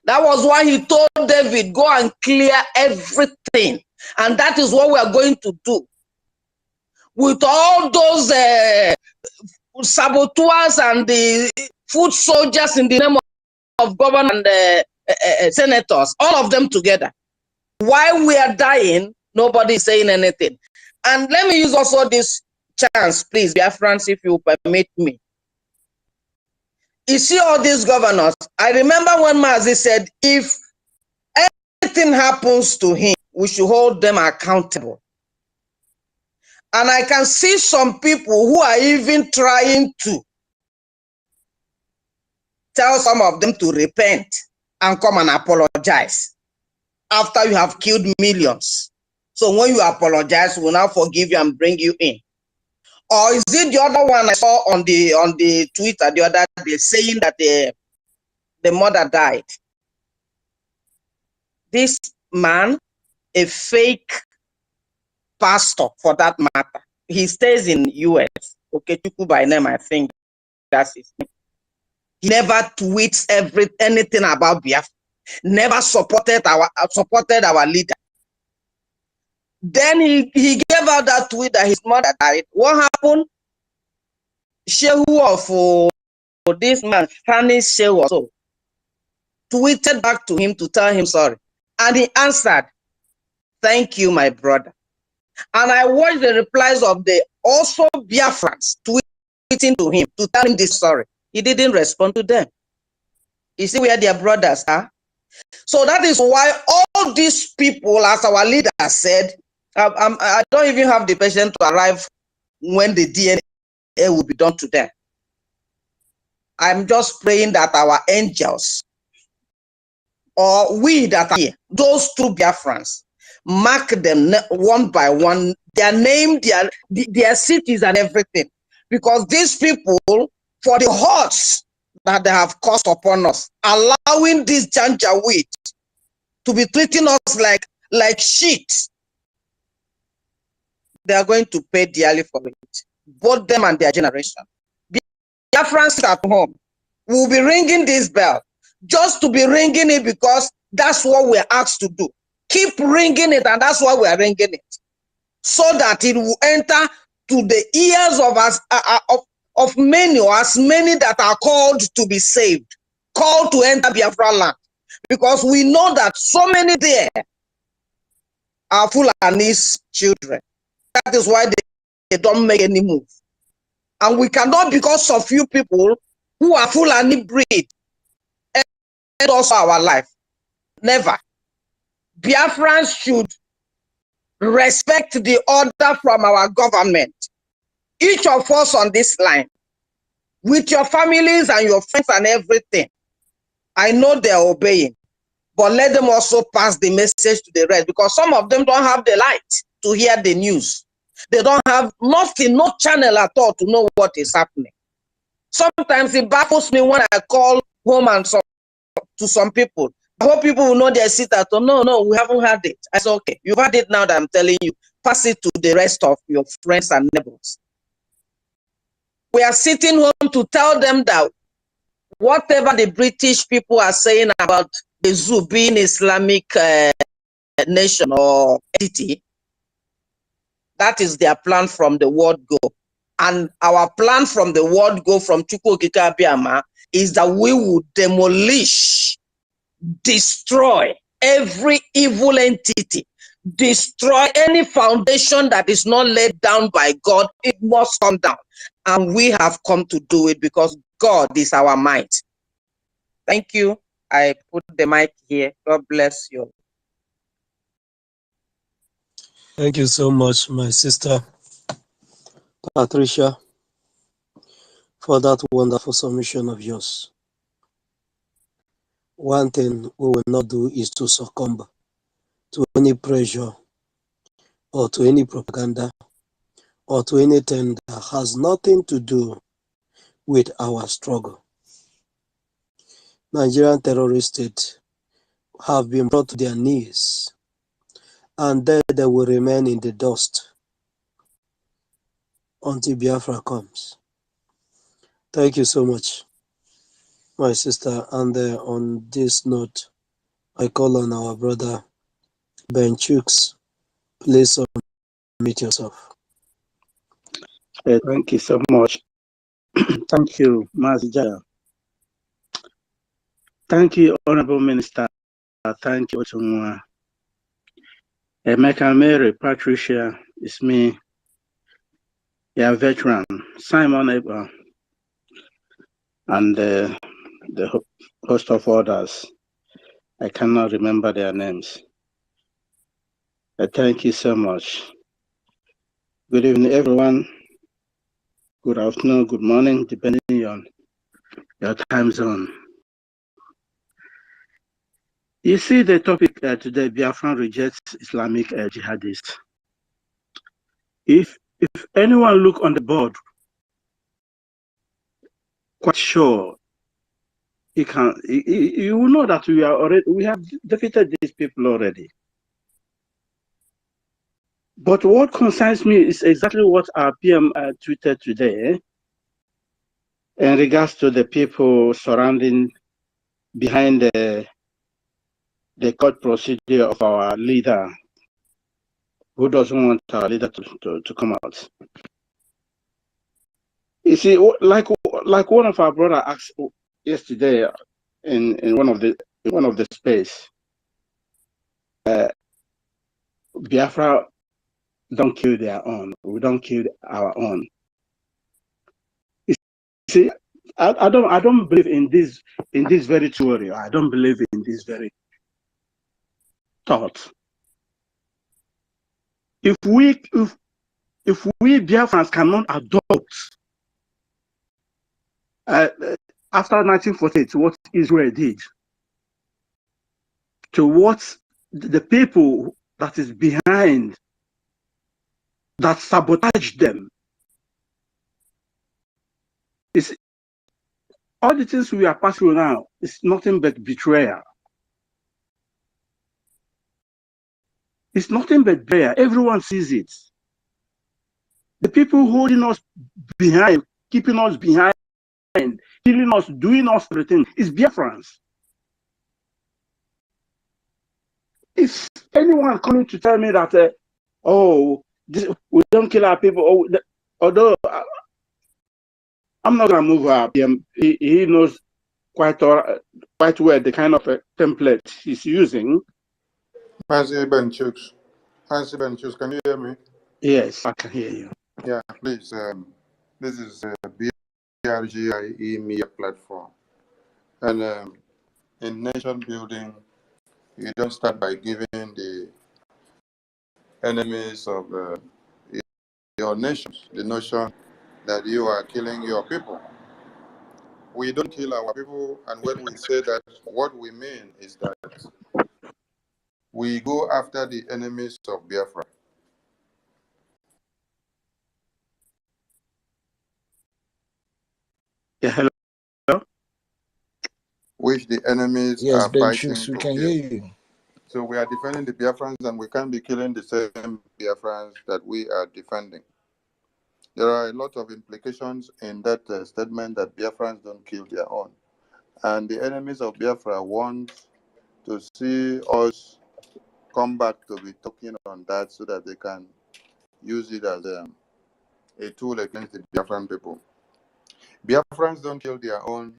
That was why he told David, go and clear everything. And that is what we are going to do. With all those saboteurs and the foot soldiers in the name of government and senators, all of them together. While we are dying, nobody is saying anything. And let me use also this chance, please, Biafrans, if you permit me. You see all these governors, I remember when Mazi said, if anything happens to him, we should hold them accountable. And I can see some people who are even trying to tell some of them to repent and come and apologize after you have killed millions. So when you apologize, we'll now forgive you and bring you in. Or is it the other one I saw on the Twitter the other day saying that the mother died? This man, a fake pastor for that matter, he stays in US. Okay, Chuku by name, I think that's his name. He never tweets anything about Biafra. Never supported our leader. Then he gave out that tweet that his mother died. What happened? Shehu of this man, Spanish Shehu also, tweeted back to him to tell him sorry. And he answered, "Thank you, my brother." And I watched the replies of the also Biafrans tweeting to him to tell him this sorry. He didn't respond to them. You see where their brothers are? So that is why all these people, as our leader said, I don't even have the patience to arrive when the DNA will be done to them. I'm just praying that our angels, or we that are here, those two Biafrans, mark them one by one, their name, their cities and everything. Because these people, for the hurts that they have caused upon us, allowing this Janjaweed to be treating us like shit, they are going to pay dearly for it. Both them and their generation. Biafrans at home will be ringing this bell, just to be ringing it because that's what we're asked to do. Keep ringing it, and that's why we're ringing it. So that it will enter to the ears of us, of many, or as many that are called to be saved, called to enter Biafra land. Because we know that so many there are Fulani's children. That is why they don't make any move. And we cannot, because of few people who are Fulani breed, end also our life. Never. Biafrans should respect the order from our government. Each of us on this line, with your families and your friends and everything, I know they're obeying, but let them also pass the message to the rest, because some of them don't have the light to hear the news. They don't have nothing, no channel at all to know what is happening. Sometimes it baffles me when I call home and to some people. I hope people will know their seat at home. No, we haven't had it. I said, okay, you've had it now that I'm telling you. Pass it to the rest of your friends and neighbors. We are sitting home to tell them that whatever the British people are saying about the zoo being Islamic nation or entity, that is their plan from the word go. And our plan from the word go from Chukwu Okike Abiama is that we will demolish, destroy every evil entity, destroy any foundation that is not laid down by God. It must come down. And we have come to do it because God is our might. Thank you. I put the mic here. God bless you. Thank you so much, my sister Patricia, for that wonderful submission of yours. One thing we will not do is to succumb to any pressure or to any propaganda or to anything that has nothing to do with our struggle. Nigerian terrorist state have been brought to their knees, and there they will remain in the dust until Biafra comes. Thank you so much, my sister. And on this note, I call on our brother Ben Chooks. Please unmute yourself. Thank you so much. Thank you, Mazijaya. Thank you, Honorable Minister. Thank you, Otunwa. Emeka Mary, Patricia, it's me, yeah, veteran, Simon Eber, and the host of others. I cannot remember their names. Thank you so much. Good evening, everyone. Good afternoon, good morning, depending on your time zone. You see the topic today, Biafran rejects Islamic jihadists. If if anyone look on the board, quite sure you will know that we have defeated these people already. But what concerns me is exactly what our PM tweeted today in regards to the people surrounding behind the court procedure of our leader, who doesn't want our leader to come out. You see, like one of our brother asked yesterday in one of the space, Biafra don't kill their own. We don't kill our own. You see, I don't believe in this very theory. I don't believe in this very thought. If we Biafrans cannot adopt after 1948 what Israel did to what the people that is behind that sabotage them, is all the things we are passing through now is nothing but betrayal. It's nothing but betrayal. Everyone sees it. The people holding us behind, keeping us behind, killing us, doing us everything is Biafrans. If anyone coming to tell me that, we don't kill our people, although I'm not gonna move our PM, he knows quite well the kind of template he's using. Fancy Benchus, can you hear me? Yes, I can hear you. Yeah, please. This is BRGIE media platform, and in nation building, you don't start by giving the enemies of your nations the notion that you are killing your people. We don't kill our people, and when we say that, what we mean is that we go after the enemies of Biafra. Yeah, hello? Which the enemies Yes, are Ben fighting Chus, we to can kill. hear you. So we are defending the Biafrans, and we can't be killing the same Biafrans that we are defending. There are a lot of implications in that statement that Biafrans don't kill their own. And the enemies of Biafra want to see us come back to be talking on that so that they can use it as a tool against the Biafran people. Biafrans don't kill their own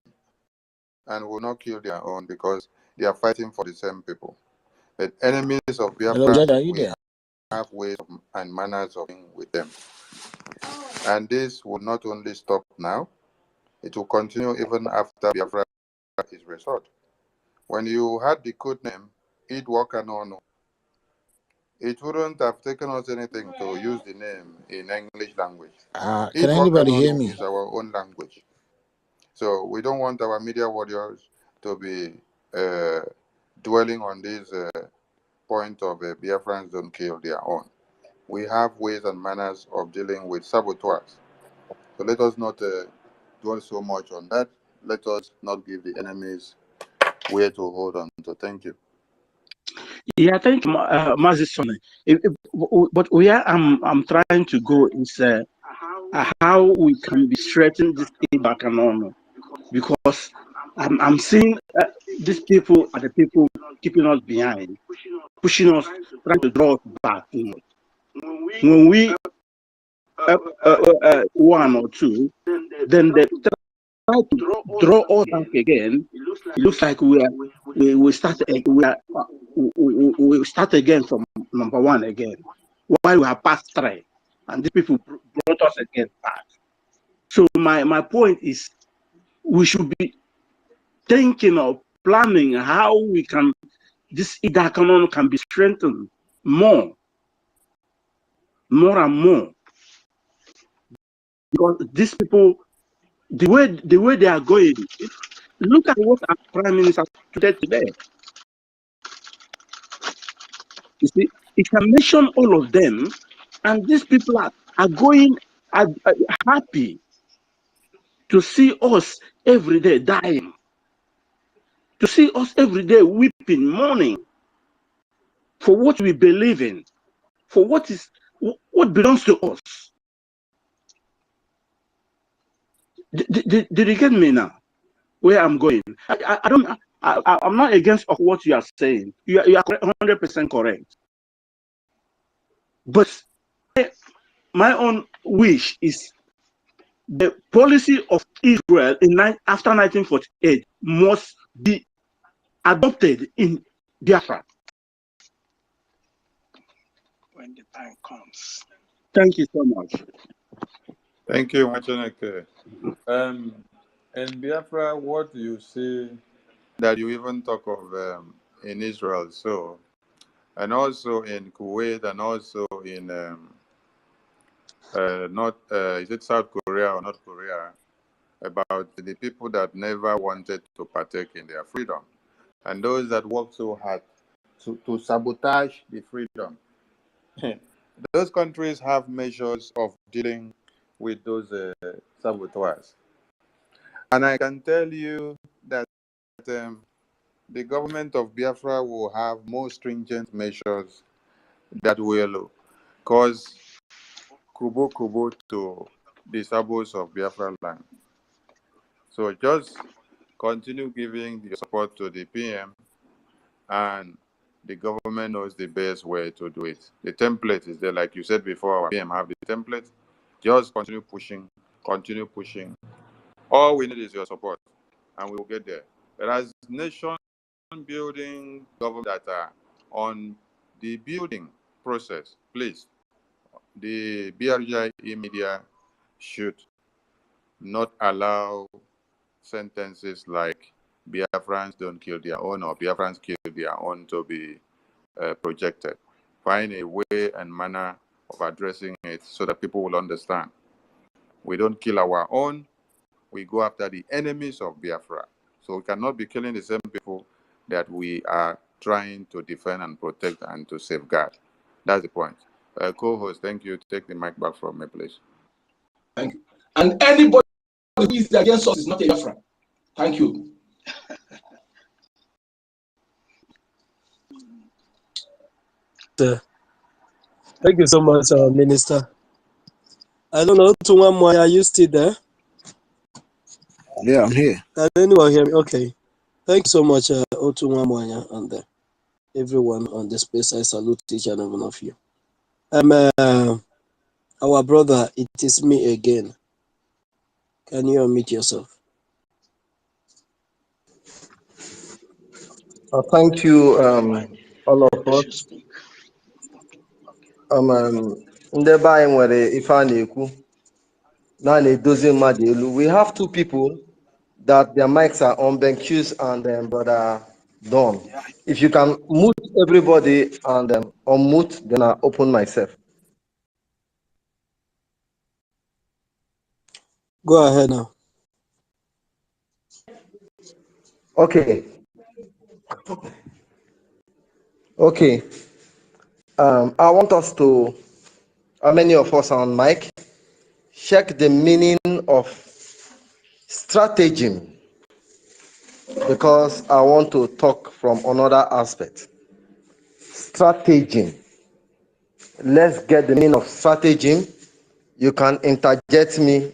and will not kill their own because they are fighting for the same people. But enemies of Biafra, Hello, Jada, are you we there? have ways and manners of being with them. And this will not only stop now, it will continue even after Biafra is restored. When you had the code name, J1HAD1ST, it wouldn't have taken us anything to use the name in English language. Can anybody hear me? J1HAD1ST is our own language. So we don't want our media warriors to be dwelling on this point of Biafrans don't kill their own. We have ways and manners of dealing with saboteurs. So let us not dwell so much on that. Let us not give the enemies way to hold on to. Thank you. Yeah, thank you, Mazison. But where I'm trying to go is how we can be straightened this back and on, because I'm seeing these people are the people keeping us behind, pushing us, trying to draw us back. When we one or two, then they try to draw us back again. It looks like we start again from number one again, while we have passed three, and these people brought us again back. So my point is, we should be thinking of planning how we can, this economy can be strengthened more and more, because these people, the way they are going, look at what our prime minister said today. You see, it can mention all of them, and these people are are going are happy to see us every day dying, to see us every day weeping, mourning for what we believe in, for what belongs to us. Did you get me now? Where I'm going? I'm not against of what you are saying. You are 100% correct. But my own wish is the policy of Israel after 1948 must be adopted in Biafra when the time comes. Thank you so much. Thank you, Machaneke. In Biafra, what do you see that you even talk of in Israel? So, and also in Kuwait, and also in is it South Korea or North Korea, about the people that never wanted to partake in their freedom, and those that worked so hard to sabotage the freedom. Those countries have measures of dealing with those saboteurs. And I can tell you that the government of Biafra will have more stringent measures that will cause kubo to the suburbs of Biafra land. So just continue giving your support to the PM, and the government knows the best way to do it. The template is there, like you said before, our PM have the template. Just continue pushing, continue pushing. All we need is your support, and we will get there. Whereas nation building government that are on the building process, please, the BRGIE media should not allow sentences like Biafrans don't kill their own or Biafrans kill their own to be projected. Find a way and manner of addressing it so that people will understand. We don't kill our own, we go after the enemies of Biafra. So we cannot be killing the same people that we are trying to defend and protect and to safeguard. That's the point. Co-host, thank you. Take the mic back from me, please. Thank you. And anybody who is against us is not a Biafra. Thank you. Thank you so much, Minister. I don't know, Tumamwanya, are you still there? Yeah, I'm here. Can anyone hear me? Okay. Thank you so much, Otumamwanya, and everyone on the space. I salute each and every one of you. Our brother, it is me again. Can you unmute yourself? Thank you, all of us. Ndị be anyị nwere ife a na-ekwu na na-edozi mmadụ elu. We have two people that their mics are on, Benchus and Brother Don. If you can mute everybody and unmute, then I open myself. Go ahead now. Okay. Okay. I want us to, how many of us are on mic, check the meaning of stratagem, because I want to talk from another aspect. Stratagem. Let's get the meaning of stratagem. You can interject me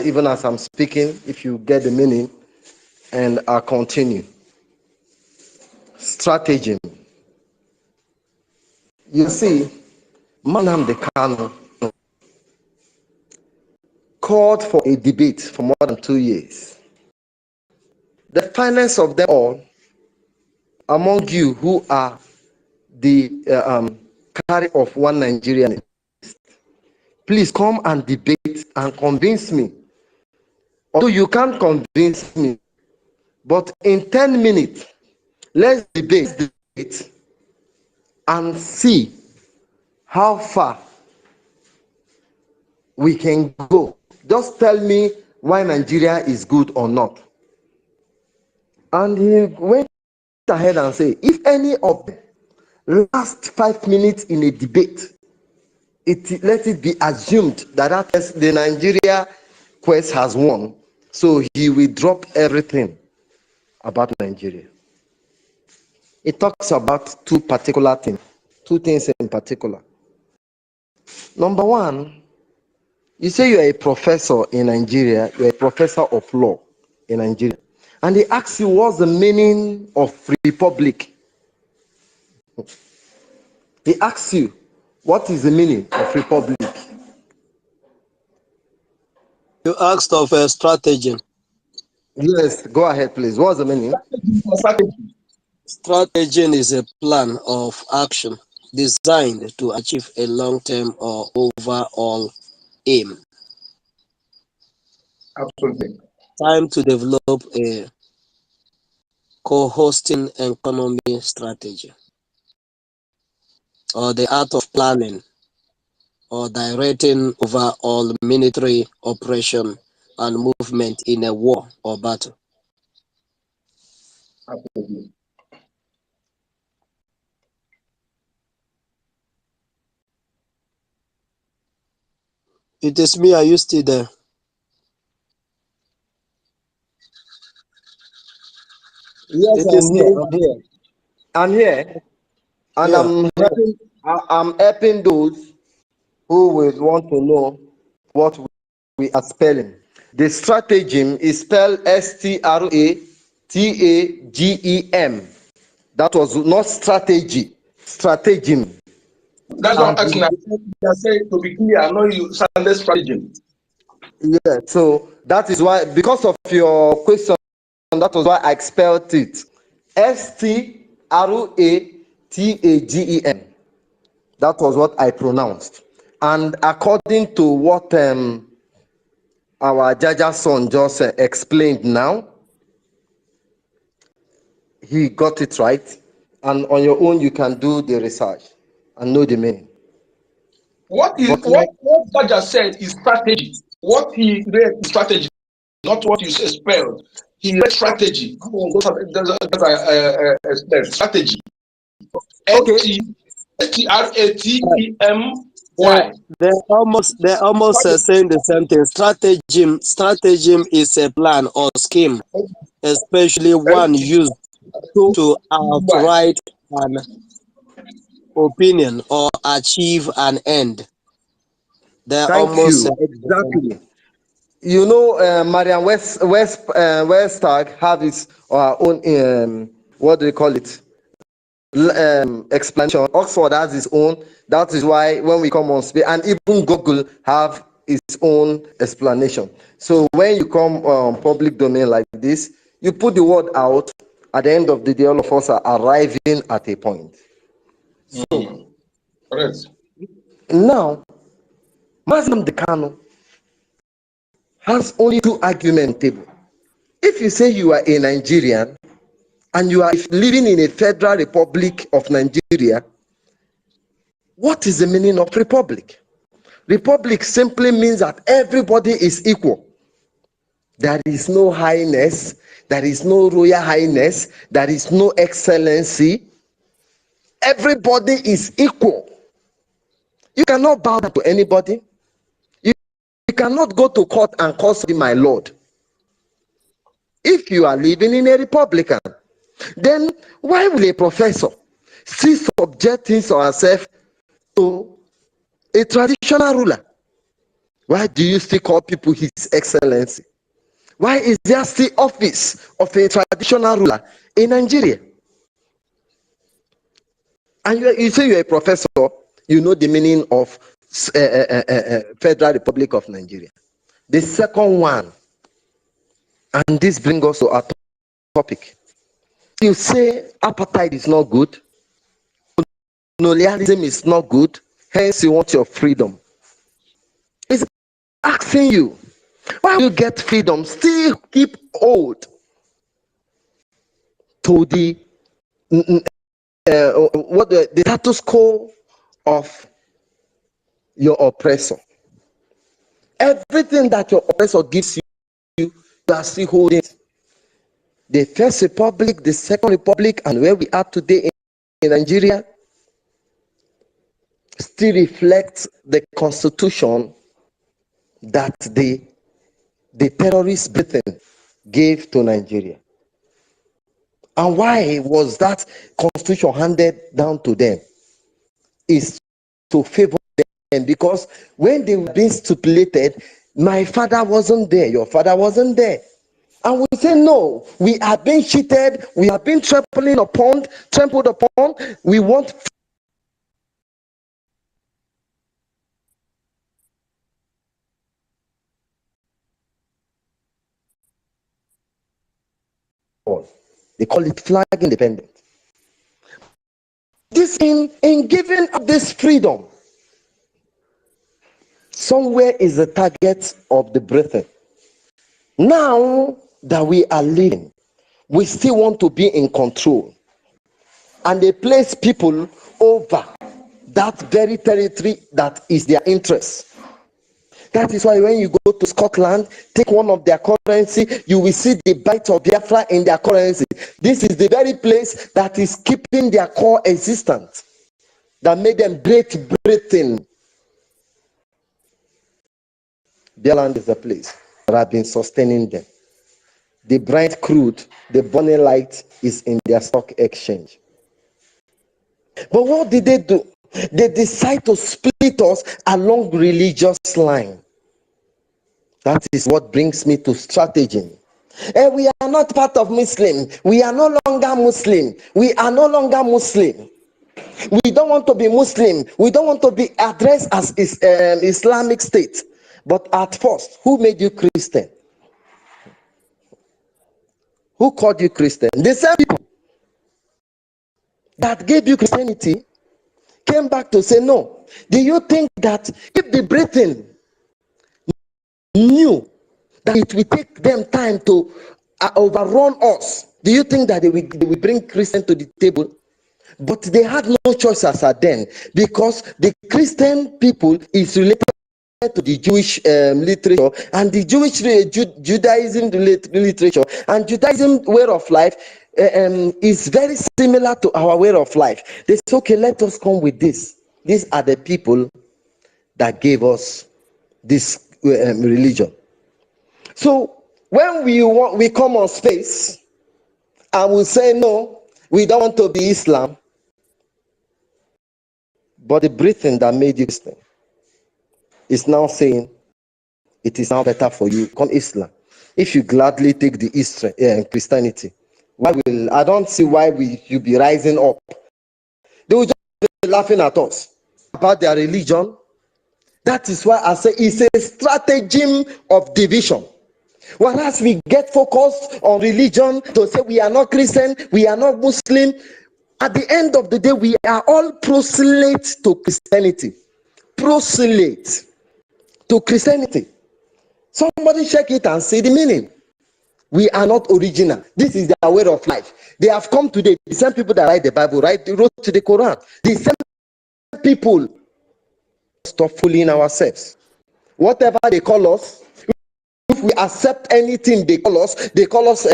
even as I'm speaking if you get the meaning, and I'll continue. Stratagem. You see, Nnamdi Kanu called for a debate for more than 2 years. The finest of them all, among you who are the carry of one Nigerian, please come and debate and convince me. Although you can't convince me, but in 10 minutes, let's debate and see how far we can go. Just tell me why Nigeria is good or not. And he went ahead and said, if any of them last 5 minutes in a debate, let it be assumed that the Nigeria quest has won, so he will drop everything about Nigeria. It talks about two things in particular. Number one, you say you are a professor in Nigeria, you're a professor of law in Nigeria, and they ask you what's the meaning of republic. They ask you, what is the meaning of republic? You asked of a strategy. Yes, go ahead, please. What's the meaning? Strategy is a plan of action designed to achieve a long-term or overall aim. Absolutely. Time to develop a co-hosting economy strategy, or the art of planning or directing overall military operation and movement in a war or battle. Absolutely. It is me, are you still there? Yes, It is I'm me. here. I'm here. And Yeah. I'm helping those who will want to know what we are spelling. The stratagem is spelled STRATAGEM. That was not strategy, stratagem. That's what I'm asking. I say to be clear, I know you sounded strategy. Yeah, so that is why, because of your question, that was why I spelled it. STRATAGEM. That was what I pronounced. And according to what our Jaja son just explained now, he got it right. And on your own, you can do the research and know the meaning. What Jaja said is strategy. What he read is strategy, not what you say spelled. He read strategy. Strategy. Okay. STRATEMY. They're almost saying the same thing. Stratagem is a plan or scheme, especially one used to outright an opinion or achieve an end. They're Thank almost you. Exactly. You know, Marian Westag have his own, what do you call it? Explanation. Oxford has his own. That is why when we come on speak, and even Google have its own explanation. So when you come public domain like this, you put the word out. At the end of the day, all of us are arriving at a point. So now, Mazam Dekano has only two argument table. If you say you are a Nigerian and you are living in a Federal Republic of Nigeria, what is the meaning of republic? Republic simply means that everybody is equal. There is no highness, there is no royal highness, there is no excellency. Everybody is equal. You cannot bow down to anybody. You cannot go to court and call somebody my lord. If you are living in a republican, then why will a professor still subject himself to a traditional ruler? Why do you still call people his excellency? Why is there still office of a traditional ruler in Nigeria? And you say you're a professor, you know the meaning of Federal Republic of Nigeria. The second one, and this brings us to our topic. You say apartheid is not good, colonialism is not good, hence you want your freedom. It's asking you, why will you get freedom, still keep hold to the status quo of your oppressor? Everything that your oppressor gives you, you are still holding it. The First Republic, the Second Republic, and where we are today in Nigeria, still reflects the constitution that the terrorist Britain gave to Nigeria. And why was that constitution handed down to them? Is to favor them, because when they were being stipulated, my father wasn't there, your father wasn't there. And we say, no, we are being cheated, we are being trampled upon, we want they call it flag independent. This in giving up this freedom, somewhere is the target of the Britain. Now that we are living, we still want to be in control, and they place people over that very territory that is their interest. That is why when you go to Scotland, take one of their currency, you will see the bite of Biafra in their currency. This is the very place that is keeping their core existence, that made them Great Britain. Their land is the place that has been sustaining them. The bright crude, the burning light is in their stock exchange. But what did they do? They decide to split us along religious line. That is what brings me to strategy. We are not part of Muslim. We are no longer Muslim. We are no longer Muslim. We don't want to be Muslim. We don't want to be addressed as Islamic State. But at first, who made you Christian? Who called you Christian? The same people that gave you Christianity came back to say, no. Do you think that if the Britain knew that it will take them time to overrun us, do you think that they will bring Christian to the table? But they had no choice as at then, because the Christian people is related to the Jewish literature, and the Jewish Judaism literature and Judaism way of life is very similar to our way of life. They say, okay, let us come with this. These are the people that gave us this religion. So when we come on space and we say, no, we don't want to be Islam, but the Britain that made you Christian is now saying it is now better for you to become Islam. If you gladly take the Christianity, I don't see why you be rising up. They will just be laughing at us about their religion. That is why I say it's a stratagem of division. Whereas we get focused on religion to say we are not Christian, we are not Muslim. At the end of the day, we are all proselytes to Christianity. Proselytes to Christianity. Somebody check it and see the meaning. We are not original. This is their way of life. They have come today. The same people that write the Bible, they wrote to the Quran. The same people. Stop fooling ourselves. Whatever they call us, if we accept anything they call us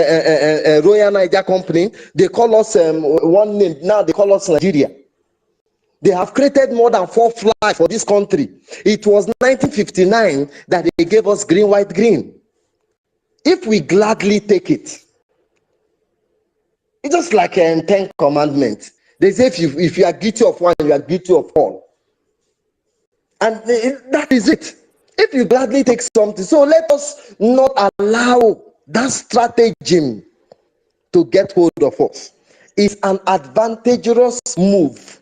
Royal Niger Company, they call us one name, now they call us Nigeria. They have created more than 4 flags for this country. It was 1959 that they gave us green, white, green. If we gladly take it, it's just like 10 commandments. They say if you are guilty of one, you are guilty of all. And that is it. If you gladly take something, so let us not allow that stratagem to get hold of us. It's an advantageous move.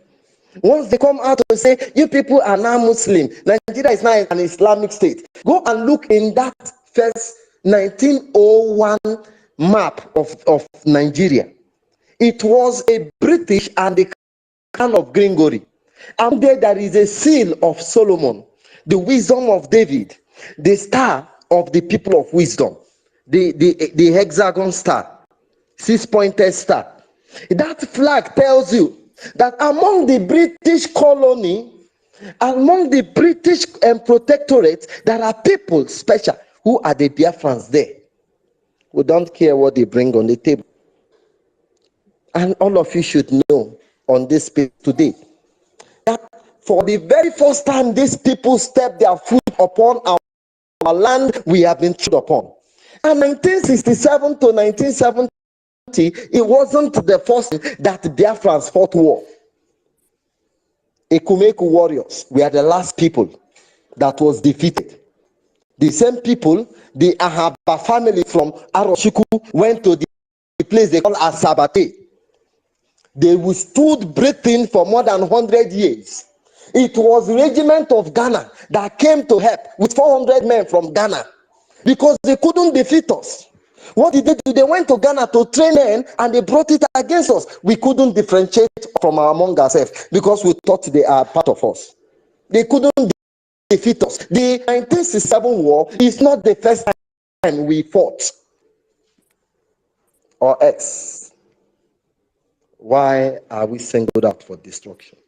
Once they come out and say, you people are now Muslim, Nigeria is now an Islamic state. Go and look in that first 1901 map of Nigeria. It was a British and the crown of Gringory. And there is a seal of Solomon, the wisdom of David, the star of the people of wisdom, the hexagon star, 6-pointed star. That flag tells you that among the British colony, among the British protectorate, there are people special. Who are the Biafrans there? We don't care what they bring on the table. And all of you should know on this page today that For the very first time, these people stepped their foot upon our land we have been trod upon. And 1967 to 1970, it wasn't the first that Biafrans fought war. Ekumeku warriors were the last people that was defeated. The same people, the Ahaba family from Aroshiku, went to the place they call Asabate. They withstood Britain for more than 100 years. It was the regiment of Ghana that came to help with 400 men from Ghana because they couldn't defeat us. What did they do? They went to Ghana to train men and they brought it against us. We couldn't differentiate from among ourselves because we thought they are part of us. They couldn't defeat us. The 1967 war is not the first time we fought. Or else, why are we singled out for destruction?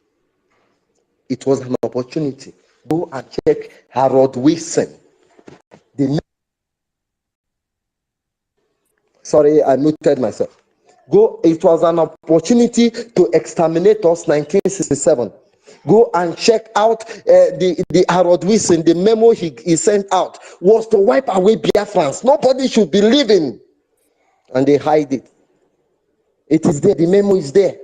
It was an opportunity. Go and check Harold Wilson. Sorry, I muted myself. Go. It was an opportunity to exterminate us, 1967. Go and check out the Harold Wilson. The memo he sent out was to wipe away Biafrans. Nobody should be living. And they hide it. It is there. The memo is there.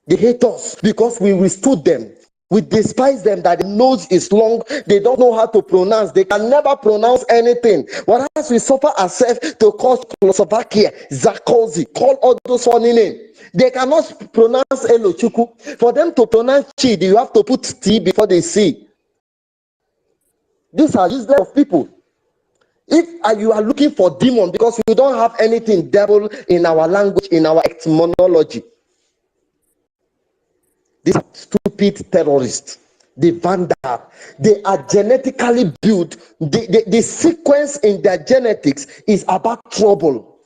They hate us because we withstood them. We despise them that the nose is long. They don't know how to pronounce. They can never pronounce anything. Whereas we suffer ourselves to call Czechoslovakia, Sarkozy, call all those funny names. They cannot pronounce Elochuku. For them to pronounce Chidi, you have to put T before they C. These are useless people. If you are looking for demon because we don't have anything devil in our language, in our etymology, these are stupid terrorists, the vandal, they are genetically built. The sequence in their genetics is about trouble.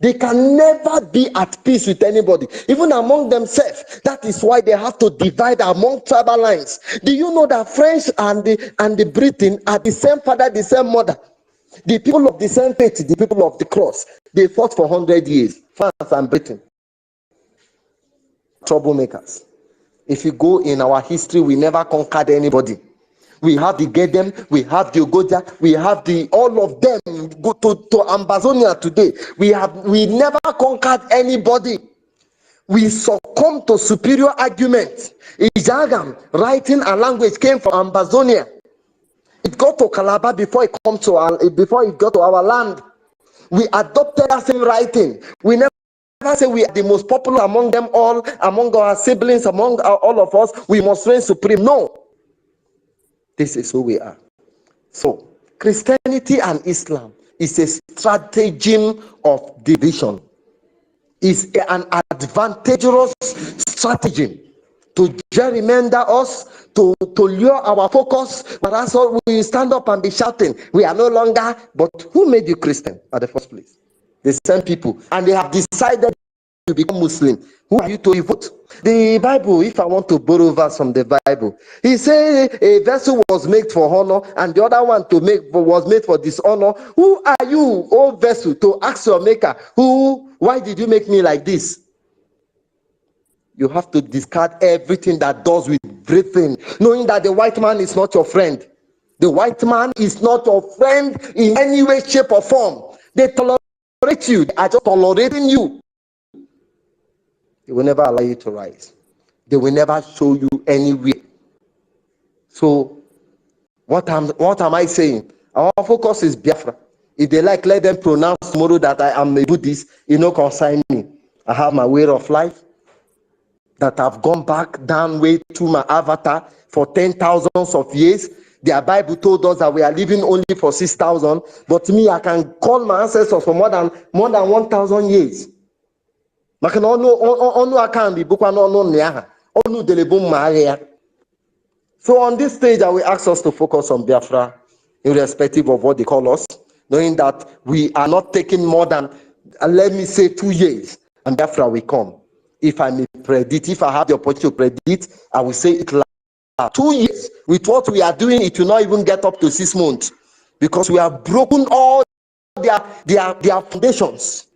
They can never be at peace with anybody, even among themselves. That is why they have to divide among tribal lines. Do you know that French and the Britain are the same father, the same mother? The people of the same faith, the people of the cross, they fought for 100 years, France and Britain. Troublemakers. If you go in our history, we never conquered anybody. We have the Gedem, we have the Ogoja, we have all of them. Go to Ambazonia today. We never conquered anybody. We succumb to superior arguments. Ijagam, writing and language came from Ambazonia. It got to Calabar before it got to our land. We adopted that same writing. We never say we are the most popular among them all, among our siblings, among all of us. We must reign supreme. No. This is who we are. So, Christianity and Islam is a stratagem of division. It's an advantageous stratagem to gerrymander us, to lure our focus, but also we stand up and be shouting, we are no longer, but who made you Christian at the first place? The same people. And they have decided to become Muslim. Who are you to vote? The Bible, if I want to borrow verse from the Bible, he said a vessel was made for honor and the other one was made for dishonor. Who are you, O vessel, to ask your maker, why did you make me like this? You have to discard everything that does with breathing, knowing that the white man is not your friend. The white man is not your friend in any way, shape, or form. They tolerate you. They are just tolerating you. They will never allow you to rise. They will never show you anywhere. So, what am I saying? Our focus is Biafra. If they like, let them pronounce tomorrow that I am a Buddhist. You know, consign me. I have my way of life. That have gone back down way to my avatar for 10,000 of years. Their Bible told us that we are living only for 6,000. But me, I can call my ancestors for more than 1,000 years. So on this stage, I will ask us to focus on Biafra, irrespective of what they call us, knowing that we are not taking more than, let me say, 2 years, and Biafra will come. If I may predict, if I have the opportunity to predict, I will say it like 2 years. With what we are doing, it will not even get up to 6 months, because we have broken all their foundations.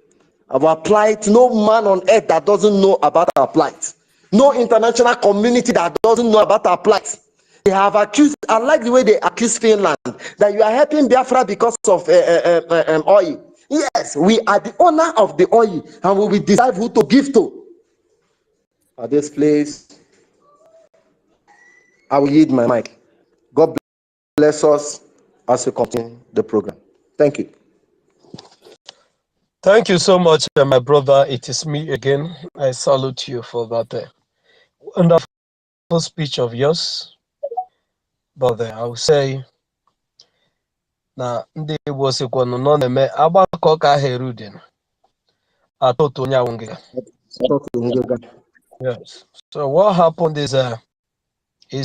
Our plight, no man on earth that doesn't know about our plight. No international community that doesn't know about our plight. They have accused, I like the way they accuse Finland, that you are helping Biafra because of oil. Yes, we are the owner of the oil, and we will decide who to give to. At this place, I will yield my mic. God bless us as we continue the program. Thank you. Thank you so much, my brother. It is me again. I salute you for that wonderful speech of yours. But I will say, na ndị Igbo sikwanụ nọ na-eme agbakọ ka Herudin atụtụ onye awụ ngịga. Yes. So what happened is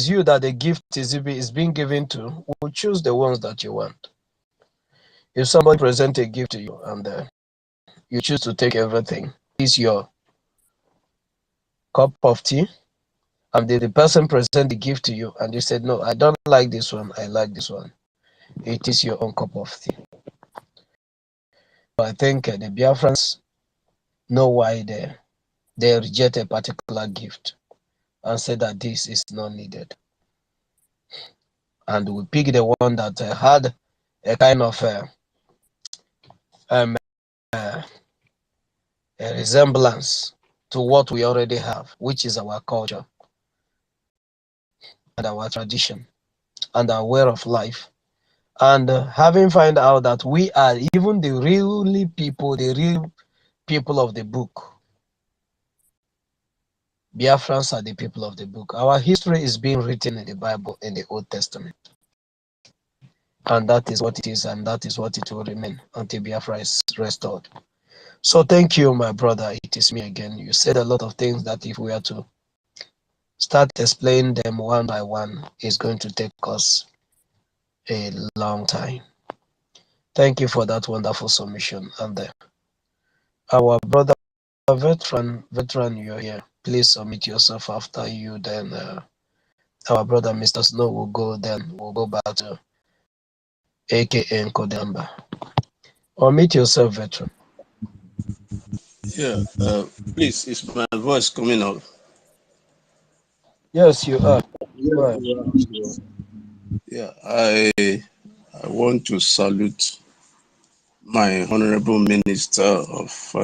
you that the gift is being given to will choose the ones that you want. If somebody presents a gift to you and you choose to take everything, it's your cup of tea, and the person present the gift to you and you said, no, I don't like this one, I like this one, it is your own cup of tea. I think the Biafrans know why they reject a particular gift and say that this is not needed. And we pick the one that had a kind of a resemblance to what we already have, which is our culture and our tradition and our way of life. And having found out that we are even the real people of the book. Biafrans are the people of the book. Our history is being written in the Bible, in the Old Testament. And that is what it is, and that is what it will remain until Biafra is restored. So thank you, my brother. It is me again. You said a lot of things that if we are to start explaining them one by one, it's going to take us a long time. Thank you for that wonderful submission. And our brother veteran, you're here. Please submit yourself after you. Then our brother Mr. Snow will go. Then we'll go back to AKA Nkodamba. Or meet yourself, veteran. Yeah, please, is my voice coming out? Yes, you are. Yeah, yeah. I want to salute my Honorable Minister of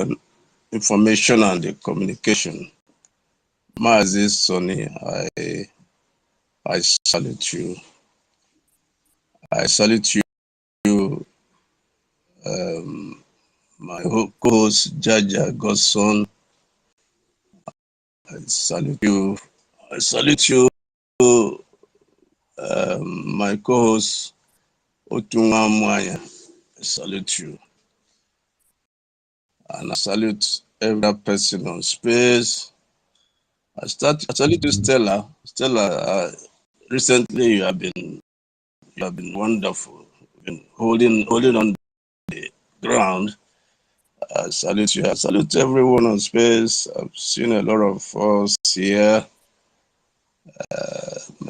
Information and the Communication, Mazi Sonny. I salute you. I salute you, my co-host Jaja Godson. I salute you. I salute you, my co-host Otunga Mwanya. I salute you. And I salute every person on space. I salute you, Stella. Stella, recently you have been wonderful. You've been holding on the ground. I salute you. I salute everyone on space. I've seen a lot of us here.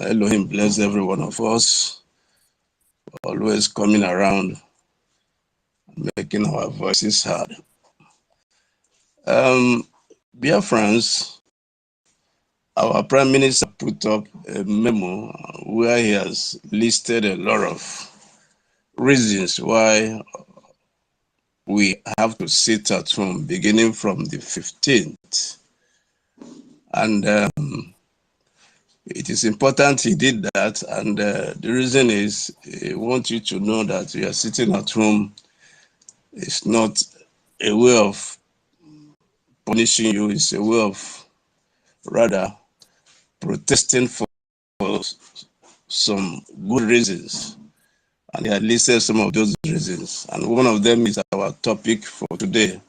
Elohim bless every one of us. Always coming around, making our voices heard. Biafrans, our Prime Minister put up a memo where he has listed a lot of reasons why we have to sit at home beginning from the 15th. And it is important he did that. And the reason is he wants you to know that you are sitting at home. It's not a way of punishing you. It's a way of rather protesting for some good reasons. And he had listed some of those reasons. And one of them is our topic for today.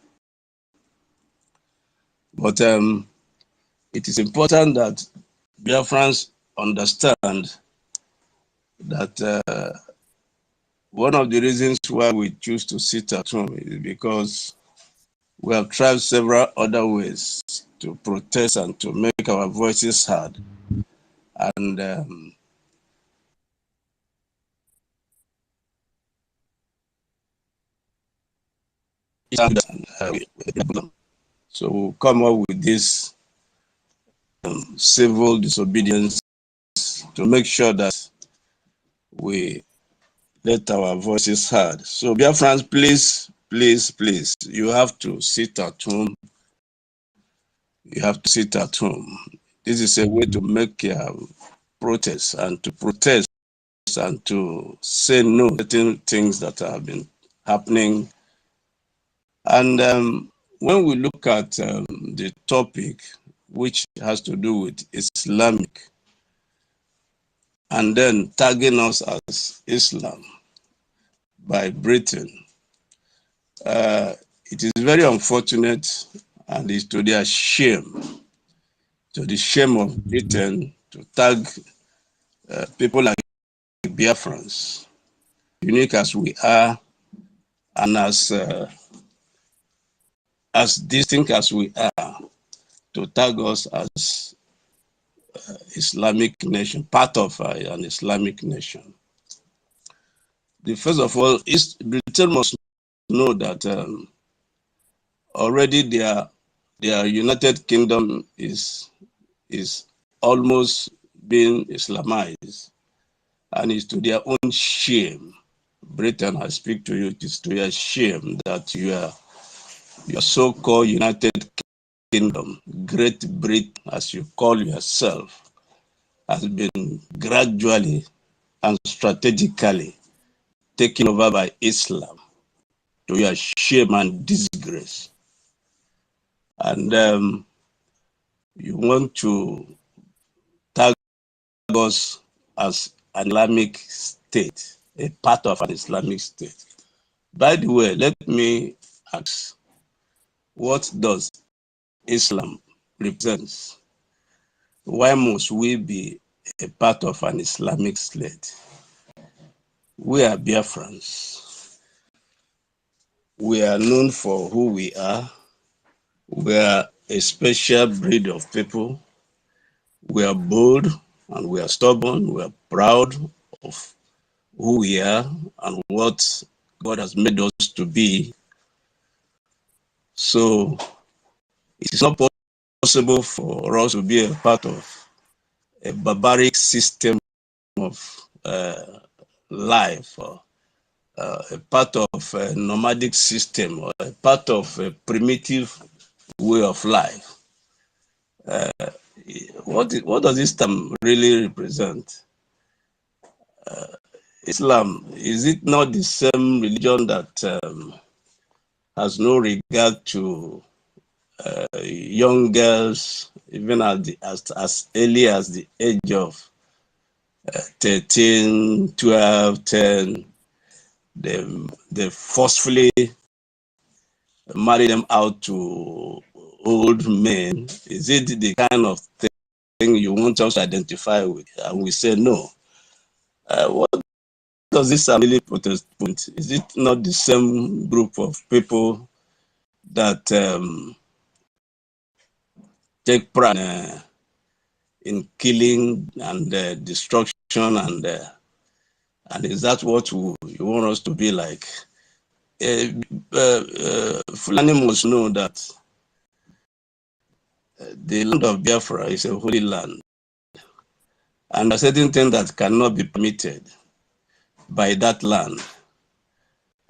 But it is important that Biafrans understand that one of the reasons why we choose to sit at home is because we have tried several other ways to protest and to make our voices heard. And so we'll come up with this civil disobedience to make sure that we let our voices heard. So, Biafrans, please, please, please, you have to sit at home. You have to sit at home. This is a way to make protest and to protest and to say no to certain things that have been happening. And when we look at the topic, which has to do with Islamic, and then tagging us as Islam by Britain, it is very unfortunate, and it's to their shame, to the shame of Britain, to tag people like Biafrans, unique as we are, and as distinct as we are, to tag us as Islamic nation, part of an Islamic nation. First of all, Britain must know that already their United Kingdom is almost being Islamized, and it's to their own shame. Britain, I speak to you, it is to your shame that your so-called United Kingdom, Great Britain, as you call yourself, has been gradually and strategically taken over by Islam, to your shame and disgrace. And you want to tag us as an Islamic state, a part of an Islamic state. By the way, let me ask, what does Islam represent? Why must we be a part of an Islamic state? We are Biafrans. We are known for who we are. We are a special breed of people. We are bold and we are stubborn. We are proud of who we are and what God has made us to be. So it is not possible for us to be a part of a barbaric system of life, or a part of a nomadic system, or a part of a primitive way of life. What does this term really represent? Islam, is it not the same religion that has no regard to young girls, even as early as the age of 13, 12, 10, they forcefully marry them out to old men? Is it the kind of thing you want us to identify with? And we say no. What does this really protest? Is it not the same group of people that take pride in killing and destruction, and is that what you want us to be like? Fulani must know that the land of Biafra is a holy land, and there are certain things that cannot be permitted by that land,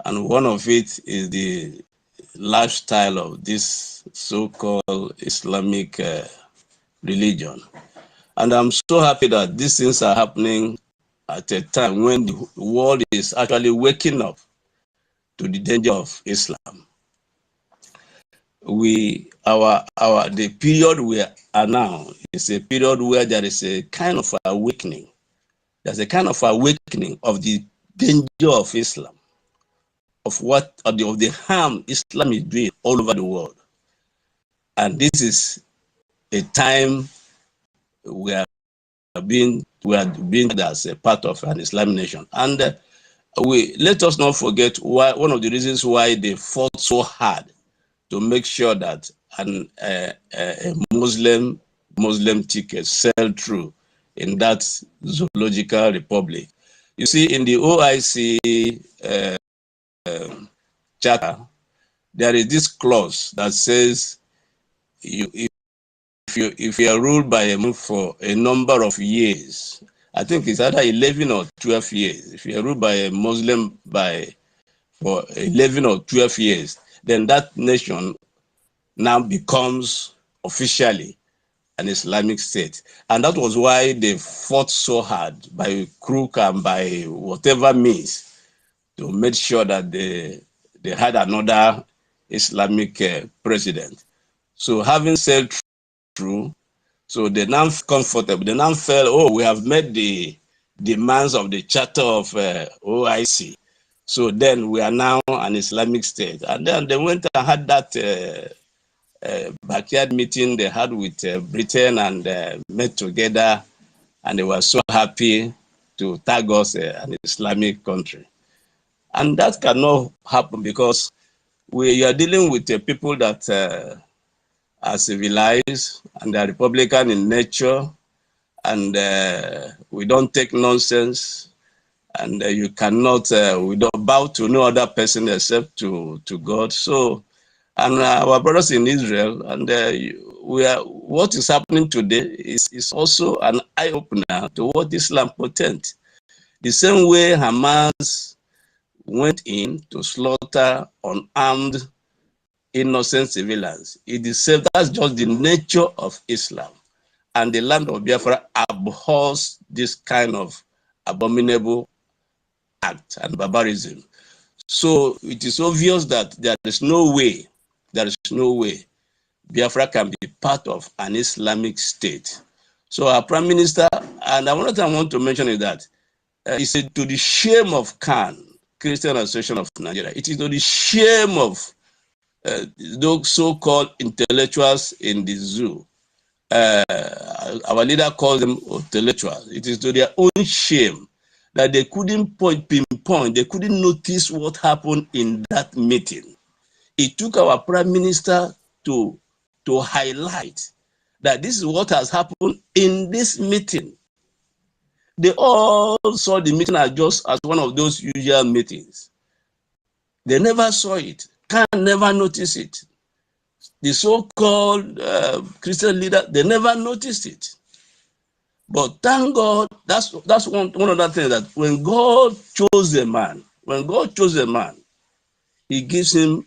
and one of it is the lifestyle of this so-called Islamic religion. And I'm so happy that these things are happening at a time when the world is actually waking up to the danger of Islam. The period we are now is a period where there is a kind of awakening. There's a kind of awakening of the danger of Islam, of the harm Islam is doing all over the world. And this is a time we are being as a part of an Islamic nation. And let us not forget why one of the reasons why they fought so hard to make sure that a Muslim ticket sell through in that zoological republic. You see, in the OIC charter, there is this clause that says if if you are ruled by a Muslim for a number of years, I think it's either 11 or 12 years. If you are ruled by a Muslim for 11 or 12 years, then that nation now becomes officially an Islamic state. And that was why they fought so hard by crook and by whatever means to make sure that they had another Islamic president. So having said true, so they now comfortable. They now felt, oh, we have met the demands of the Charter of OIC. So then we are now an Islamic state. And then they went and had that backyard meeting they had with Britain and met together, and they were so happy to tag us an Islamic country. And that cannot happen because we are dealing with people that are civilized and are Republican in nature, and we don't take nonsense, and you cannot, we don't bow to no other person except to God. So, and our brothers in Israel, and what is happening today is also an eye-opener to what Islam portends. The same way Hamas went in to slaughter unarmed innocent civilians, it is said that's just the nature of Islam. And the land of Biafra abhors this kind of abominable act and barbarism. So it is obvious that there is no way Biafra can be part of an Islamic state. So our Prime Minister, and another thing I want to mention is that he said, to the shame of CAN, Christian Association of Nigeria, it is to the shame of those so-called intellectuals in the zoo. Our leader calls them intellectuals. It is to their own shame that they couldn't pinpoint, they couldn't notice what happened in that meeting. It took our Prime Minister to highlight that this is what has happened in this meeting. They all saw the meeting as just as one of those usual meetings. They never saw it, can never notice it. The so-called Christian leader, they never noticed it. But thank God, that's one other thing, that when God chose a man, he gives him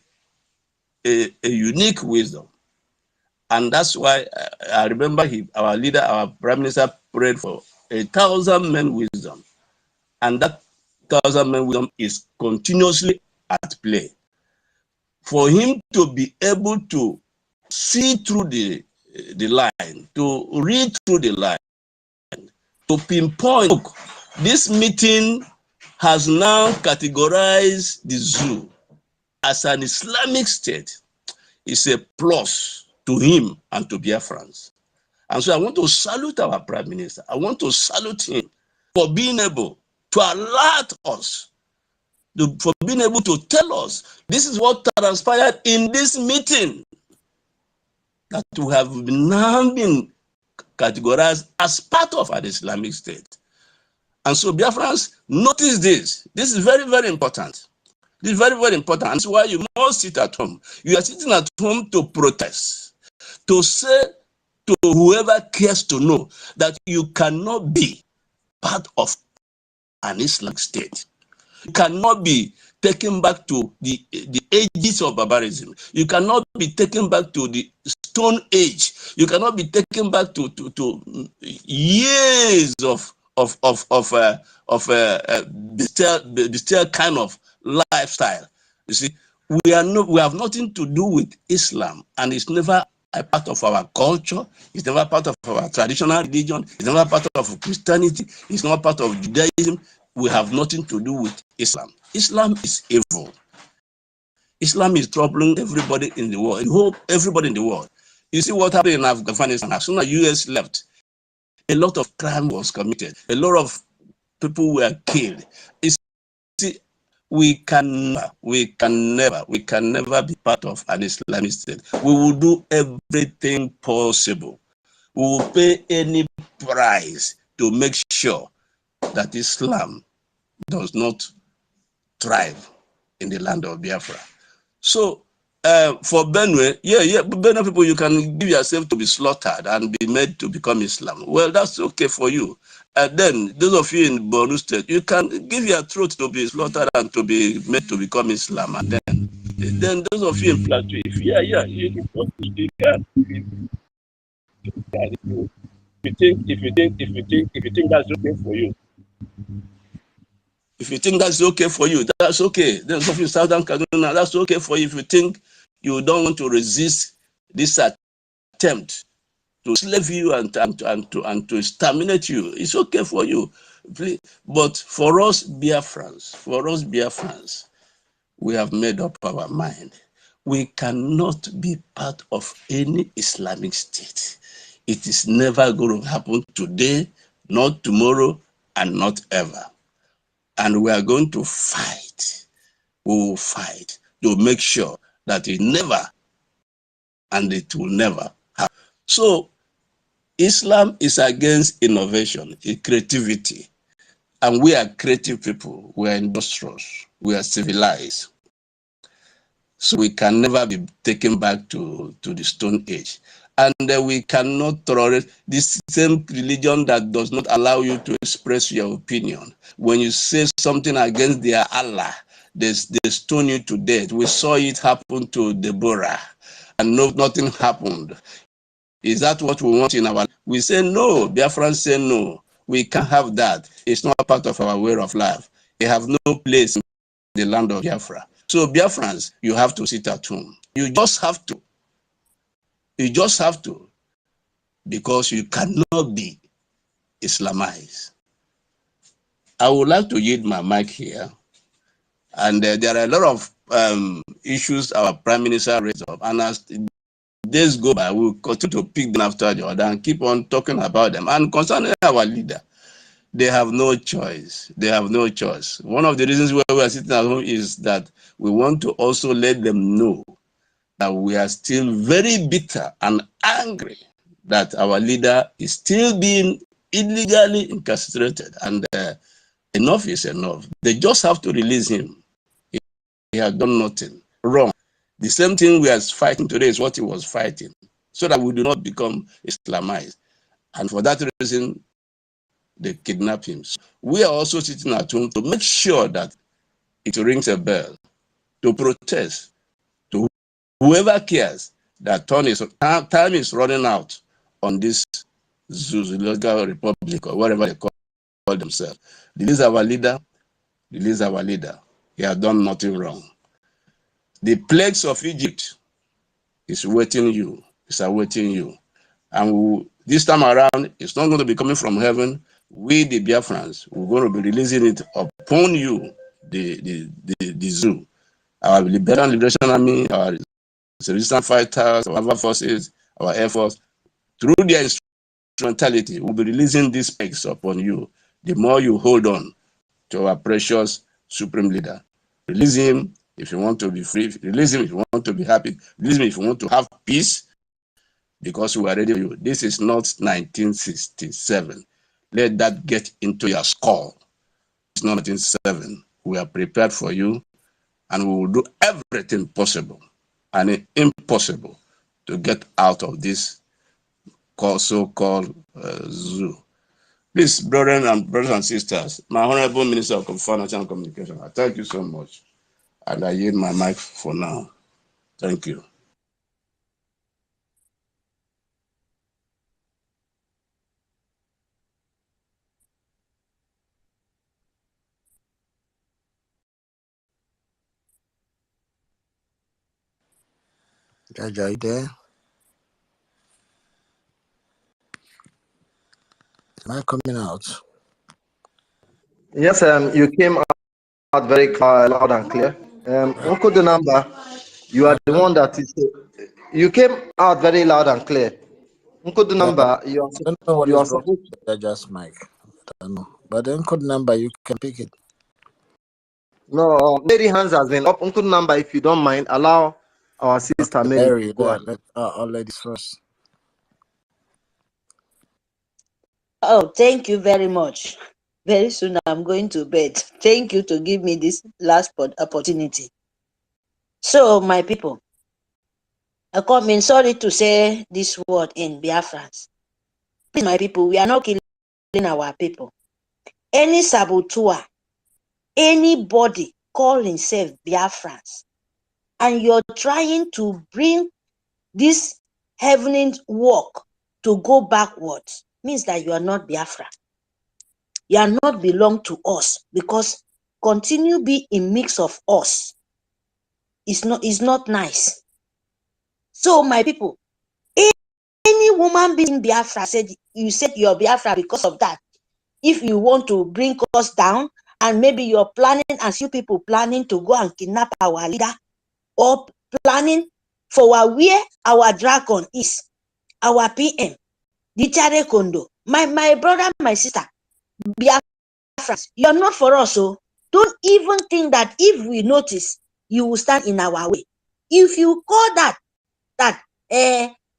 a unique wisdom. And that's why I remember our leader, our Prime Minister, prayed for 1,000 men wisdom. And that 1,000 men wisdom is continuously at play. For him to be able to see through the line, to read through the line, to pinpoint, look, this meeting has now categorized the zoo as an Islamic state. It's a plus to him and to Biafrans. And so I want to salute our Prime Minister. I want to salute him for being able to alert us, for being able to tell us this is what transpired in this meeting, that we have now been categorized as part of an Islamic state. And so Biafrans, notice this. This is very, very important. This is very, very important. And that's why you must sit at home. You are sitting at home to protest, to say to whoever cares to know that you cannot be part of an Islamic state. You cannot be taken back to the ages of barbarism. You cannot be taken back to the Stone Age. You cannot be taken back to years of bestial kind of lifestyle. You see, we have nothing to do with Islam, and it's never a part of our culture. It's never part of our traditional religion. It's never part of Christianity. It's not part of Judaism. We have nothing to do with Islam. Islam is evil. Islam is troubling everybody in the world. Everybody in the world. You see what happened in Afghanistan. As soon as the US left, a lot of crime was committed. A lot of people were killed. You see, we can never be part of an Islamic state. We will do everything possible. We will pay any price to make sure that Islam does not thrive in the land of Biafra. So For Benue, Benue people, you can give yourself to be slaughtered and be made to become Islam. Well, that's okay for you. And then those of you in Borno State, you can give your throat to be slaughtered and to be made to become Islam. And then those of you in Plateau, if you can. If you think that's okay for you, if you think that's okay for you, that's okay. Then some of you in Southern Kaduna, that's okay for you. If you think you don't want to resist this attempt to slave you and to exterminate you, it's okay for you. Please. But for us Biafrans, we have made up our mind. We cannot be part of any Islamic state. It is never going to happen today, not tomorrow, and not ever. And we are going to fight. We will fight to make sure that it never, and it will never happen. So Islam is against innovation, creativity. And we are creative people. We are industrious. We are civilized. So we can never be taken back to the Stone Age. And we cannot tolerate this same religion that does not allow you to express your opinion. When you say something against their Allah, they stone you to death. We saw it happen to Deborah, and nothing happened. Is that what we want in our? We say no. Biafrans say no. We can't have that. It's not part of our way of life. We have no place in the land of Biafra. So Biafrans, you have to sit at home. You just have to. You just have to, because you cannot be Islamized. I would like to yield my mic here. And there are a lot of issues our Prime Minister raised up. And as days go by, we'll continue to pick them after the other and keep on talking about them. And concerning our leader, they have no choice. They have no choice. One of the reasons why we are sitting at home is that we want to also let them know that we are still very bitter and angry that our leader is still being illegally incarcerated, and enough is enough. They just have to release him. He has done nothing wrong. The same thing we are fighting today is what he was fighting, so that we do not become Islamized. And for that reason, they kidnap him. So we are also sitting at home to make sure that it rings a bell, to protest, to whoever cares that time is running out on this Zoological Republic or whatever they call themselves. Release our leader. Release our leader. He has done nothing wrong. The plagues of Egypt is waiting you. It's awaiting you. And this time around, it's not going to be coming from heaven. We, the Biafrans, we're going to be releasing it upon you, the zoo. Our Liberation Army, our resistance fighters, our naval forces, our air force, through their instrumentality, we'll be releasing these pegs upon you. The more you hold on to our precious supreme leader, release him if you want to be free, release him if you want to be happy, release him if you want to have peace, because we are ready for you. This is not 1967. Let that get into your skull. It's not 1967. We are prepared for you, and we will do everything possible and impossible to get out of this so-called zoo. Please, brothers and sisters, my Honorable Minister of Finance and Communication, I thank you so much, and I yield my mic for now. Thank you. Jaja, you there? Am I coming out? Yes, you came out very loud and clear. Uncle the number, you are the one that is. You came out very loud and clear. Uncle the Yeah, number, I don't know what you is are wrong supposed. with Jaja's mic. I don't know. But the code number, you can pick it. No, Mary hands has been up. Uncle number, if you don't mind, allow our sister Mary Mary, to go there. ahead. All ladies first. Oh, thank you very much. Very soon I'm going to bed. Thank you to give me this last opportunity. So, my people, I come in, sorry to say this word in Biafrans. Please, my people, we are not killing our people. Any saboteur, anybody call himself Biafrans, and you're trying to bring this heavenly work to go backwards, means that you are not Biafra. You are not belong to us, because continue be a mix of us. It's not nice. So my people, any woman being Biafra said you said you're Biafra because of that. If you want to bring us down, and maybe you're planning, as you people planning to go and kidnap our leader, or planning for where our dragon is, our PM, the Chare Kondo, my brother, my sister, Biafra, you're not for us. So don't even think that if we notice, you will stand in our way. If you call that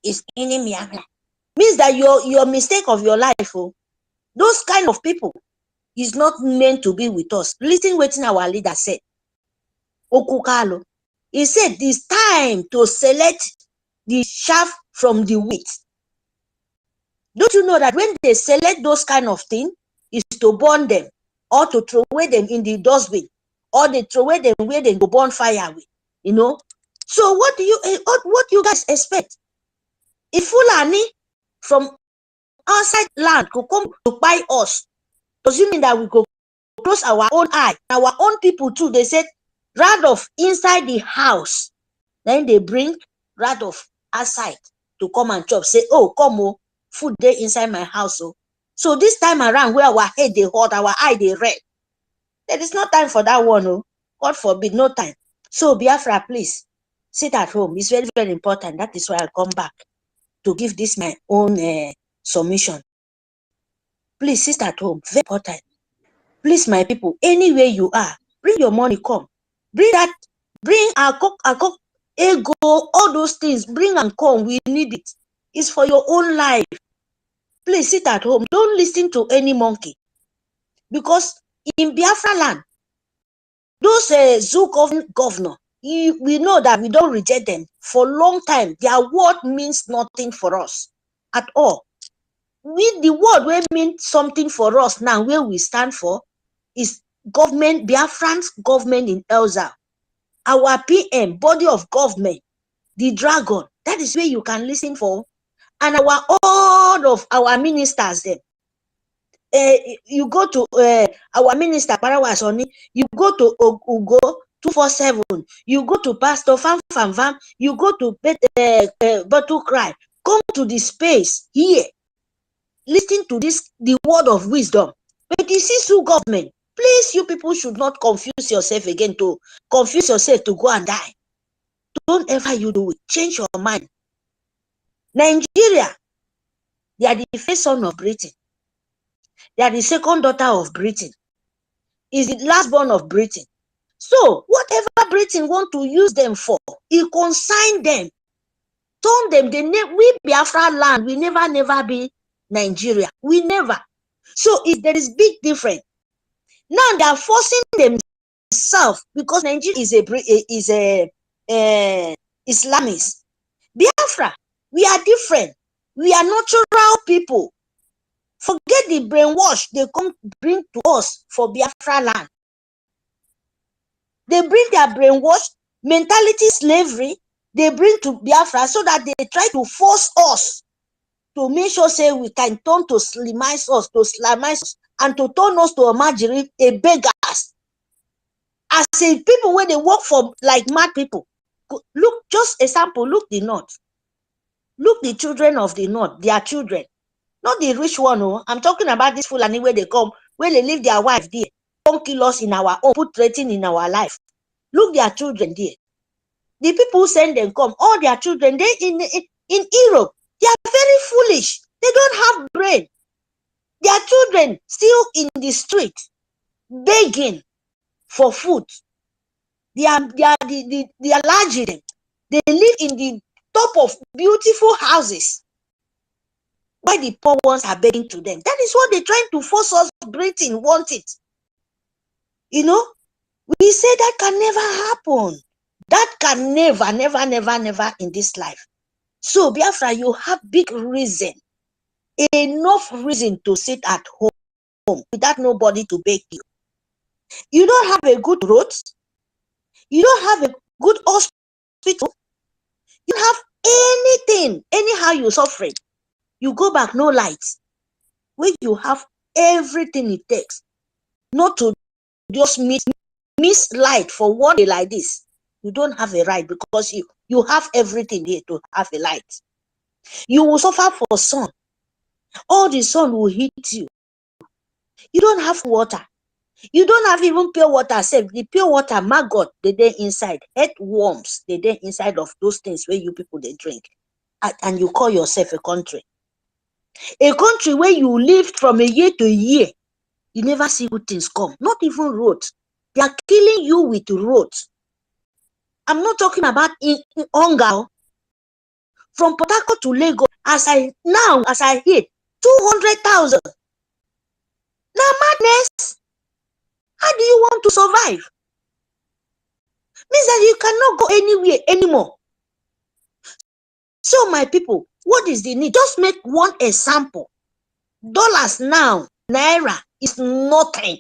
is enemy, means that your mistake of your life. Oh, those kind of people is not meant to be with us. Listen what our leader said. Okukalo. He said it's time to select the chaff from the wheat. Don't you know that when they select those kind of things, is to burn them, or to throw away them in the dustbin, or they throw away them where they go burn fire with, you know? So what do you guys expect? If Fulani from outside land could come to buy us, assuming that we could close our own eye, our own people too, they said, rather of inside the house, then they bring rather of outside to come and chop. Say, oh, come, oh, food there inside my house. Oh. So this time around, where our head they hot, our eye they red, there is no time for that one. Oh, God forbid, no time. So Biafra, please sit at home. It's very, very important. That is why I come back to give this my own submission. Please sit at home. Very important. Please, my people, anywhere you are, bring your money, come. Bring our cook, ego, all those things, bring and come. We need it. It's for your own life. Please sit at home. Don't listen to any monkey. Because in Biafra land, those zoo governor, we know that we don't reject them for a long time. Their word means nothing for us at all. The word will mean something for us now, where we stand for, is government, Biafran's government in Elza. Our PM, body of government, the dragon, that is where you can listen for. And all of our ministers then. You go to our minister, Parawasoni, you go to Ugo 247, you go to Pastor Fam, you go to Bottle Cry, come to the space here. Listen to this, the word of wisdom. But you see, so government, please, you people should not confuse yourself again, to confuse yourself to go and die. Don't ever you do it. Change your mind. Nigeria, they are the first son of Britain. They are the second daughter of Britain. Is the last born of Britain. So whatever Britain want to use them for, he consign them. Turn them, we Biafra land, we never be Nigeria. We never. So there is big difference. Now they are forcing themselves, because Nigeria is a Islamist. Biafra, we are different. We are natural people. Forget the brainwash they come bring to us for Biafra land. They bring their brainwash mentality, slavery, they bring to Biafra, so that they try to force us to make sure say we can turn to slimize us, and to turn us to a beggars. As a people where they work for like mad people. Look, just example, look the north. Look the children of the north, their children. Not the rich one, oh. I'm talking about this Fulani where they come, where they leave their wife there. Don't kill us in our own, put threatening in our life. Look their children there. The people who send them come, all their children, they in Europe, they are very foolish. They don't have brain. Their children still in the street, begging for food. They are large. They live in the top of beautiful houses. Why the poor ones are begging to them? That is what they're trying to force us. Britain want it. You know, we say that can never happen. That can never, never, never, never in this life. So, Biafra, you have big reason, enough reason to sit at home without nobody to beg you. You don't have a good road. You don't have a good hospital. You don't have anything. Anyhow, you're suffering. You go back, no lights. Where you have everything it takes not to just miss light for one day like this. You don't have a right because you have everything here to have a light. You will suffer for sun. All the sun will hit you. You don't have water. You don't have even pure water. Save the pure water, maggot, they inside. Earthworms, they inside of those things where you people they drink. And you call yourself a country. A country where you lived from a year to a year. You never see good things come. Not even roads. They are killing you with roads. I'm not talking about in hunger. From Port Harcourt to Lagos, as I hear, 200,000. Now madness. How do you want to survive? Means that you cannot go anywhere anymore. So my people, what is the need? Just make one example. Dollars now, naira is nothing.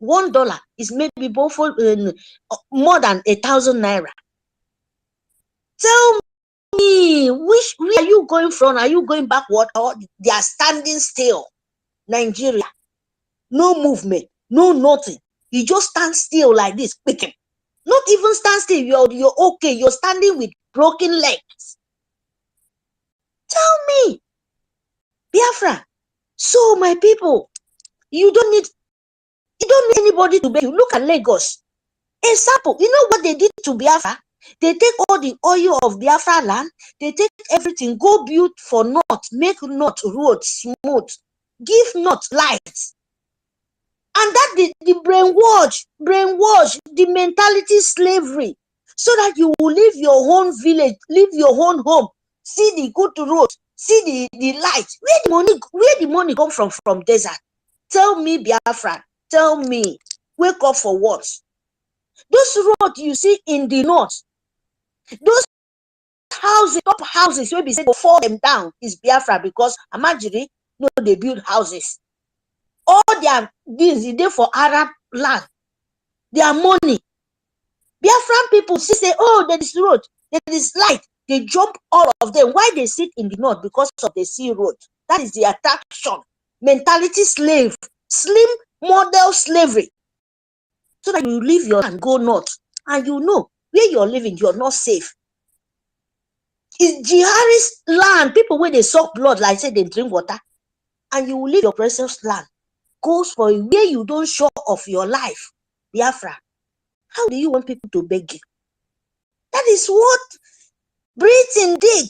$1 is maybe more than 1,000 naira. Tell me, where are you going from? Are you going backward or they are standing still? Nigeria, no movement, no nothing. You just stand still like this, picking. Not even stand still. You're okay. You're standing with broken legs. Tell me, Biafra. So my people, you don't need anybody to beg you. Look at Lagos. Example, you know what they did to Biafra? They take all the oil of Biafra land, they take everything, go build for North, make North road smooth, give North lights. And that the brainwash, the mentality slavery, so that you will leave your own village, leave your own home, see the good road, see the light. Where the money come from desert? Tell me, Biafra, tell me, wake up for what? Those roads you see in the north, those houses, top houses, where we say go fall them down is Biafra because Amajiri, no, they build houses. All their things is there for Arab land. Their money. Biafran people say, oh, there is road, there is light. They jump all of them. Why they sit in the north? Because of the sea road. That is the attraction. Mentality slave. Slim model slavery. So that you leave your land, go north. And you know, where you're living, you're not safe. It's jihadist land. People where they suck blood, like say they drink water. And you will leave your precious land. Goes for where you don't show off your life. Biafra. How do you want people to beg you? That is what Britain did.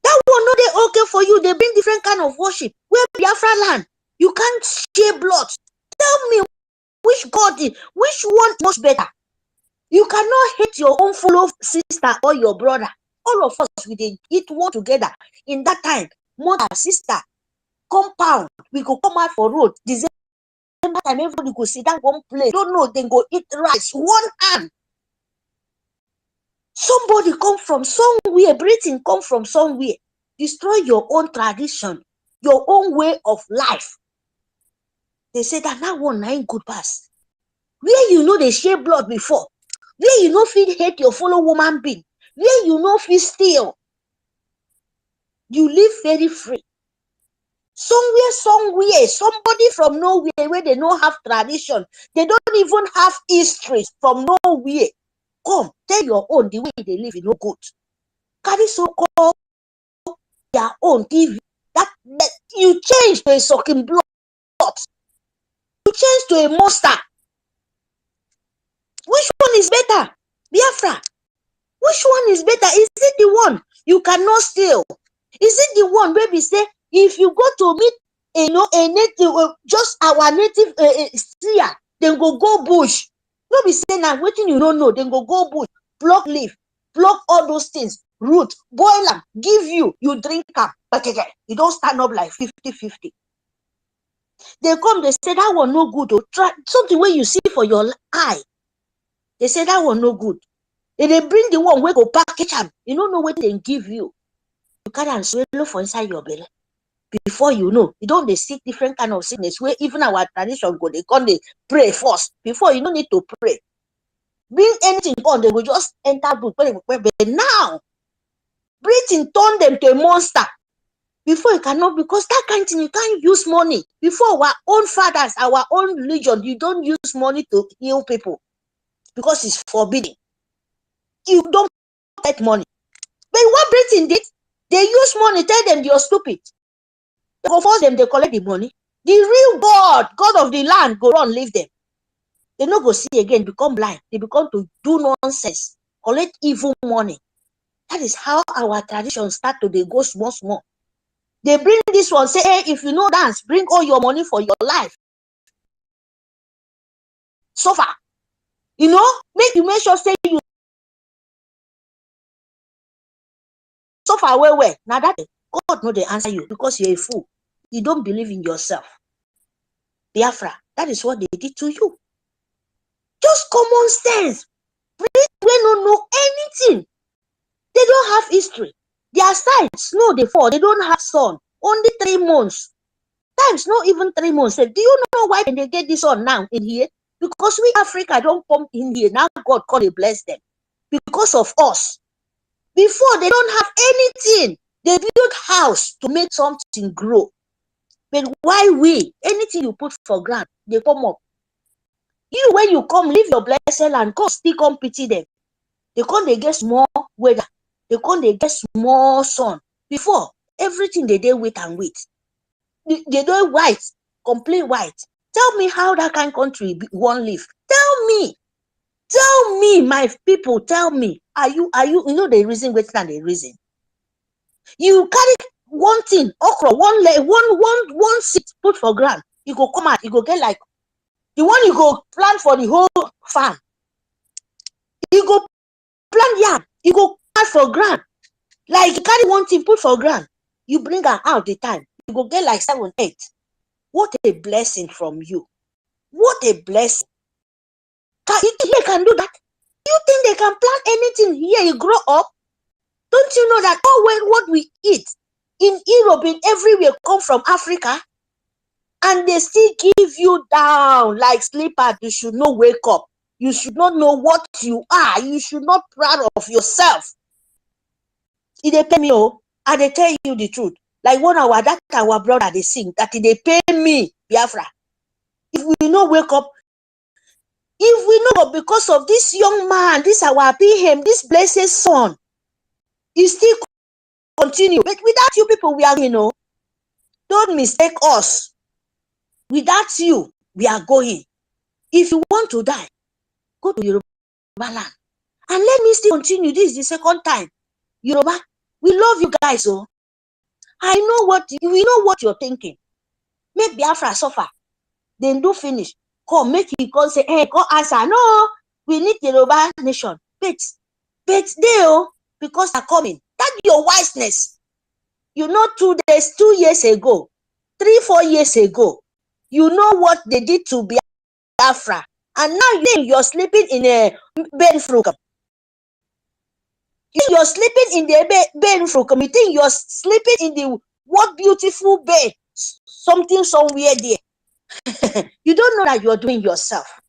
That one not they okay for you. They bring different kind of worship. Where Biafra land, you can't share blood. Tell me which God is, which one is much better. You cannot hate your own fellow sister or your brother. All of us, we did eat one together. In that time, mother, sister, compound, we could come out for road. December time, everybody could sit down one place. Don't know, then go eat rice. One hand. Somebody come from somewhere, Britain come from somewhere. Destroy your own tradition, your own way of life. They say that one ain't good pass. Where you know they share blood before, where you know feel hate your fellow woman being, where you know feel steal. You live very free. Somewhere, somebody from nowhere where they don't have tradition, they don't even have history from nowhere. Come, tell your own the way they live is no good. Carry so-called their own TV. That you change to a sucking blood. You change to a monster. Which one is better? Biafra. Which one is better? Is it the one you cannot steal? Is it the one where we say, if you go to meet a native, just our native seer, then go bush. No be say now, waiting you don't know, then go bush, pluck leaf, pluck all those things, root, boil them, give you drink them. But again, you don't stand up like 50-50. They come, they say that one no good. Try something where you see for your eye. They say that one no good. They bring the one where go package them. You don't know what they give you. You can't swallow for inside your belly. Before you know, you don't they see different kind of sickness where even our tradition go, they come, they pray first. Before you don't need to pray. Bring anything on, they will just enter good. But now, breathing turn them to a monster. Before you cannot, because that kind of thing, you can't use money. Before our own fathers, our own religion, you don't use money to heal people because it's forbidden. You don't get money. But what Britain did, they use money, tell them you're stupid. They go force them, they collect the money. The real God of the land, go run, leave them. They not go see again, become blind. They become to do nonsense, collect evil money. That is how our tradition start to go small, small. They bring this one, say, hey, if you know dance, bring all your money for your life. Suffer. You know, make sure say you suffer well. Now that God know they answer you because you're a fool. You don't believe in yourself. Biafra, that is what they did to you. Just common sense. We don't know anything. They don't have history. Their side, snow they fall. They don't have sun. Only 3 months. Times not even 3 months. Do you know why they get this sun now in here? Because we Africa don't come in here. Now God call they bless them. Because of us. Before they don't have anything. They build house to make something grow. But why we? Anything you put for ground, they come up. You, when you come, leave your blessed land, God still come pity them. They come, they get small weather. They come, they get small sun. Before, everything they did wait and wait. They do white, complete white. Tell me how that kind of country won't live. Tell me, my people, tell me. Are you know the reason waiting and the reason? You carry one thing, okra, one seed put for ground. You go come out, you go get like the one you go plant for the whole farm. You go plant yam, you go plant for ground. Like you carry one thing, put for ground. You bring her out the time. You go get like 7, 8. What a blessing from you. What a blessing. You think they can do that? You think they can plant anything here, you grow up? Don't you know that all what we eat in Europe, in everywhere, come from Africa? And they still give you down like sleeper. You should not wake up. You should not know what you are. You should not be proud of yourself. If they pay me, and they tell you the truth. Like our brother, they sing, that they pay me, Biafra. If we not wake up, if we know because of this young man, this our PM, this blessed son, he still continue. But without you people, we are, don't mistake us. Without you, we are going. If you want to die, go to Yoruba land. And let me still continue. This is the second time. Yoruba, we love you guys. I know we know what you're thinking. Make Biafra suffer. Then do finish. Come, make you come say, hey, go answer. No, we need Yoruba nation. But they, because they're coming. That's your wiseness. 2 years ago, 3, 4 years ago, you know what they did to Biafra. And now you think you're sleeping in a benfrukum. You're sleeping in the benfrukum. You think you're sleeping in the what beautiful bed. Something somewhere there. You don't know that you're doing yourself.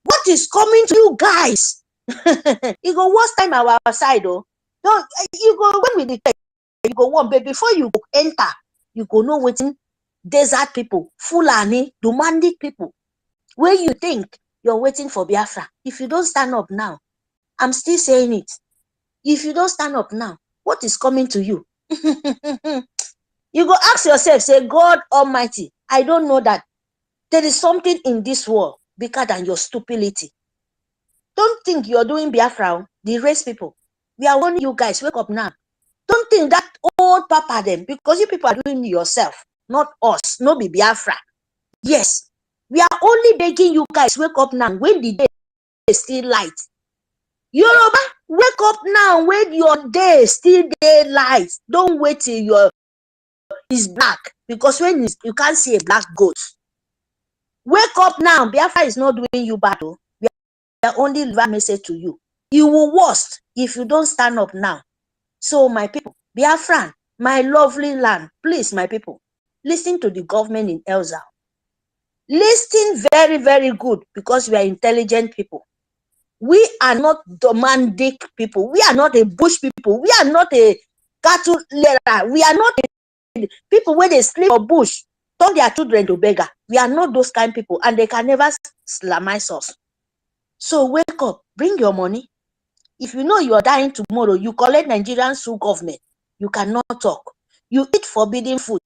What is coming to you guys? You go worst time our side, Don't you go when we declare, you go one, but before you enter, you go know waiting desert people, Fulani, Nomadic people. Where you think you're waiting for Biafra. If you don't stand up now, I'm still saying it. If you don't stand up now, what is coming to you? You go ask yourself, say, God Almighty, I don't know that there is something in this world bigger than your stupidity. Don't think you're doing Biafra, the race people. We are warning you guys, wake up now. Don't think that old papa them, because you people are doing it yourself, not us, not be Biafra. Yes, we are only begging you guys, wake up now when the day is still light. Yoruba, wake up now when your day is still daylight. Don't wait till it's black, because when you can't see a black goat. Wake up now. Biafra is not doing you bad. We only deliver message to you. You will worst if you don't stand up now. So my people, Biafran, my lovely land, please, my people, listen to the government in Elza. Listen very, very good, because we are intelligent people. We are not domestic people. We are not a bush people. We are not a cattle layer. We are not people where they sleep or bush, turn their children to beggar. We are not those kind of people, and they can never slamize us. So wake up, bring your money. If you know you are dying tomorrow, you collect Nigerian sue government. You cannot talk. You eat forbidden food.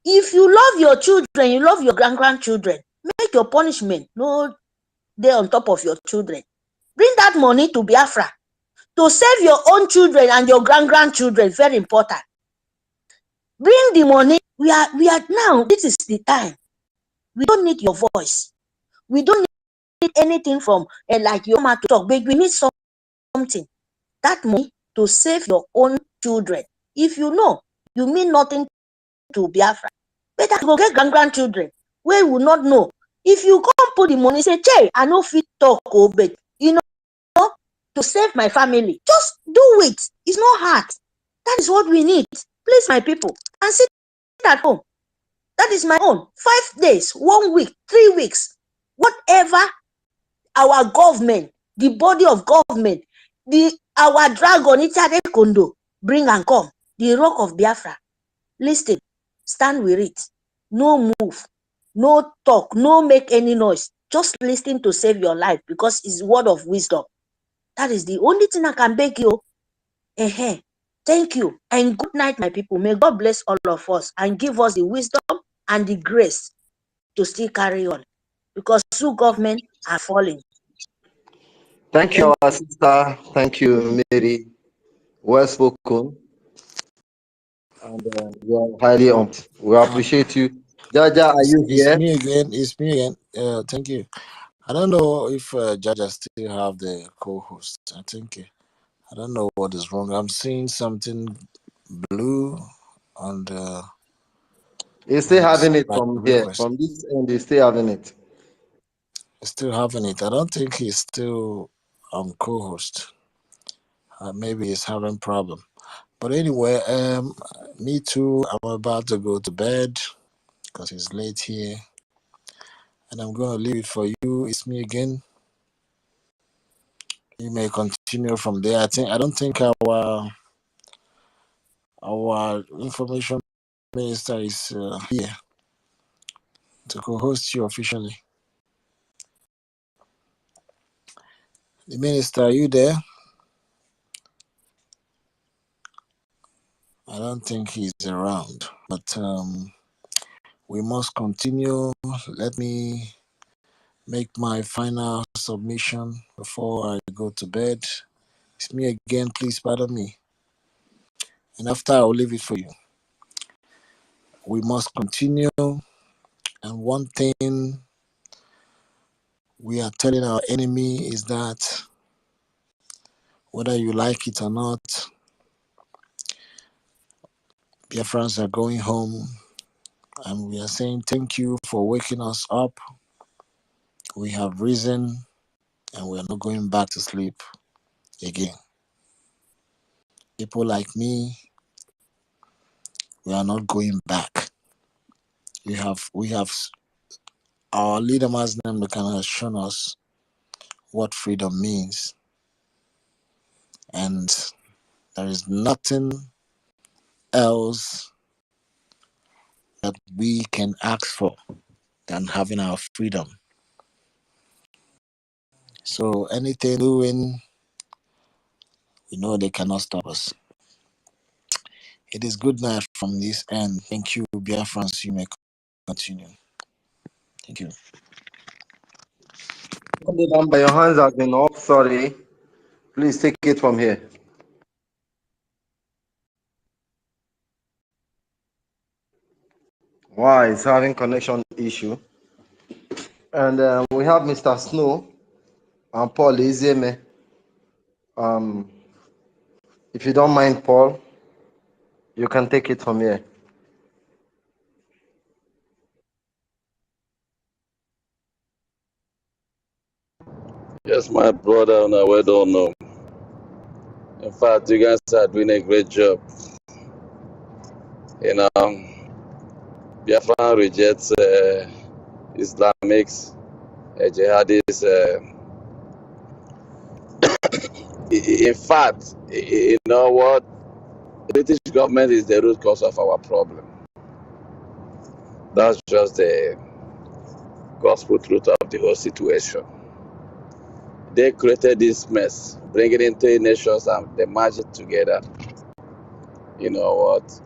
If you love your children, you love your grandchildren, make your punishment no dey on top of your children. Bring that money to Biafra to save your own children and your grandchildren. Very important. Bring the money. We are now. This is the time. We don't need your voice. We don't need anything from like your mouth to talk, but we need something. That money to save your own children. If you know you mean nothing to Biafra, better go get grandchildren where will not know. If you come put the money, say, "Che, I no fit talk, oh, but you know, to save my family, just do it. It's not hard." That is what we need. Please, my people, and sit at home. That is my own. 5 days, 1 week, 3 weeks, whatever our government, the body of government, our dragon, Itade Kondo, bring and come, the rock of Biafra. Listen, stand with it. No move, no talk, no make any noise. Just listen to save your life, because it's word of wisdom. That is the only thing I can beg you. Thank you, and good night, my people. May God bless all of us and give us the wisdom and the grace to still carry on, because two government are falling. Thank you, our sister. Thank you, Mary. Well spoken. And you are highly on. We appreciate you. Jaja, are you It's here? me again. It's me again. Thank you. I don't know if Jaja still have the co-host. I think I don't know what is wrong. I'm seeing something blue on the. He's still having it like from here. request. From this end, he's still having it. He's still having it. I don't think he's still on co-host. Maybe he's having problem. But anyway, me too. I'm about to go to bed because it's late here, and I'm going to leave it for you. It's me again. You may continue from there. I don't think our information minister is here to co-host you officially. The minister, are you there? I don't think he's around, but we must continue. Let me make my final submission before I go to bed. It's me again. Please pardon me. And after, I'll leave it for you. We must continue. And one thing we are telling our enemy is that whether you like it or not, Biafrans are going home. And we are saying thank you for waking us up. We have risen and we are not going back to sleep again. People like me, we are not going back. We have our leader Muslim has shown us what freedom means. And there is nothing else that we can ask for than having our freedom. So anything doing, we know they cannot stop us. It is good night from this end. Thank you, Biafrans. You may continue. Thank you. Number, your hands have been up. Sorry. Please take it from here. Why? It's having connection issue. And we have Mr. Snow and Paul Izeme. If you don't mind, Paul, you can take it from here. Yes, my brother, and I well don't know. In fact, you guys are doing a great job. You know, Biafra rejects Islamics, jihadists. In fact, you know what? The British government is the root cause of our problem. That's just the gospel truth of the whole situation. They created this mess, bringing in 3 nations and they merged it together. You know what?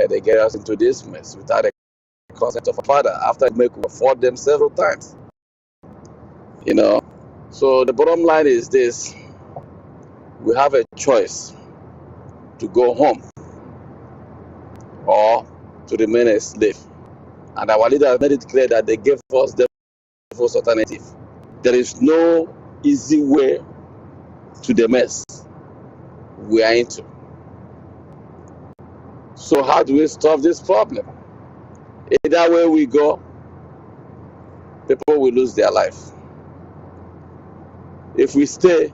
They get us into this mess without the consent of a father after they make fought them several times. You know, so the bottom line is this: we have a choice to go home or to remain a slave. And our leaders made it clear that they gave us the first alternative. There is no easy way to the mess we are into. So how do we solve this problem? Either way we go, people will lose their life. If we stay,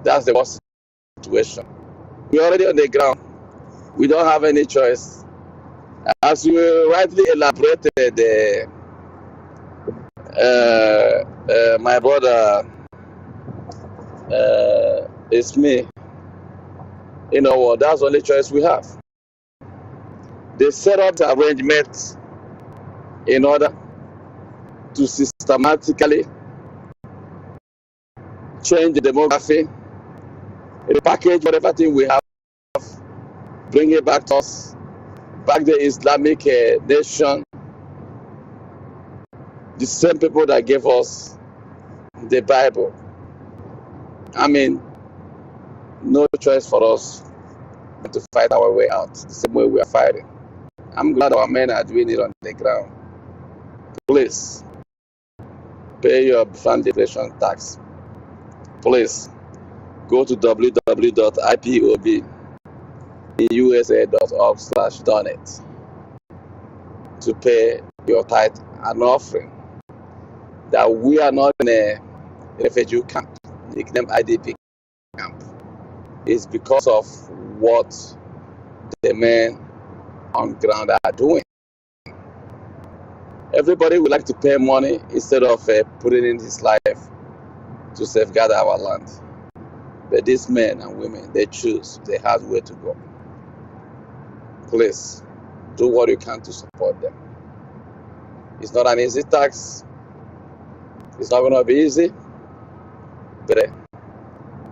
that's the worst situation. We're already on the ground. We don't have any choice. As you rightly elaborated, my brother, it's me. You know what? That's the only choice we have. They set up the arrangement in order to systematically change the demography, repackage whatever thing we have, bring it back to us, back the Islamic nation, the same people that gave us the Bible. I mean, no choice for us but to fight our way out the same way we are fighting. I'm glad our men are doing it on the ground. Please pay your fund depreciation tax. Please go to www.ipobinUSA.org/donate to pay your tithe and offering. That we are not in a refugee camp, nicknamed IDP camp. It's because of what the men on ground are doing. Everybody would like to pay money instead of putting in his life to safeguard our land. But these men and women, they choose the hard way to go. Please, do what you can to support them. It's not an easy task. It's not going to be easy. But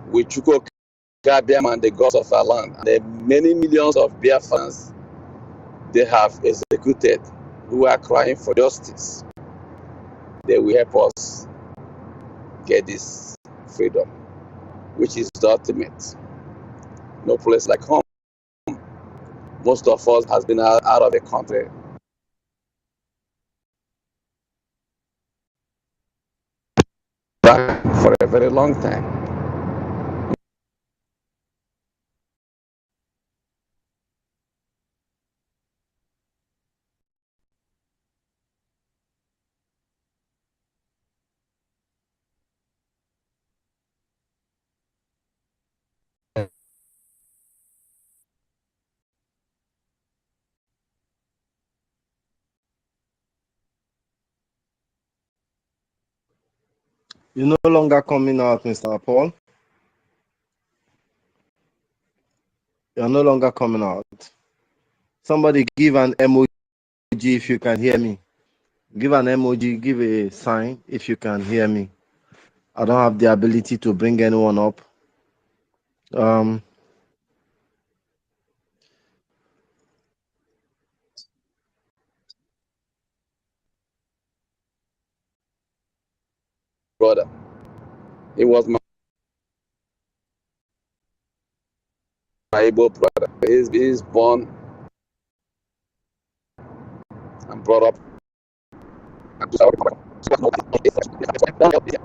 with Chuko Gabiam and the gods of our land, and the many millions of Biafrans they have executed who are crying for justice, they will help us get this freedom, which is the ultimate. No place like home. Most of us has been out of the country for a very long time. You're no longer coming out, Mr. Paul. You're no longer coming out. Somebody give an emoji if you can hear me. Give an emoji, give a sign if you can hear me. I don't have the ability to bring anyone up. Brother, he was my Igbo brother. He's born and brought up.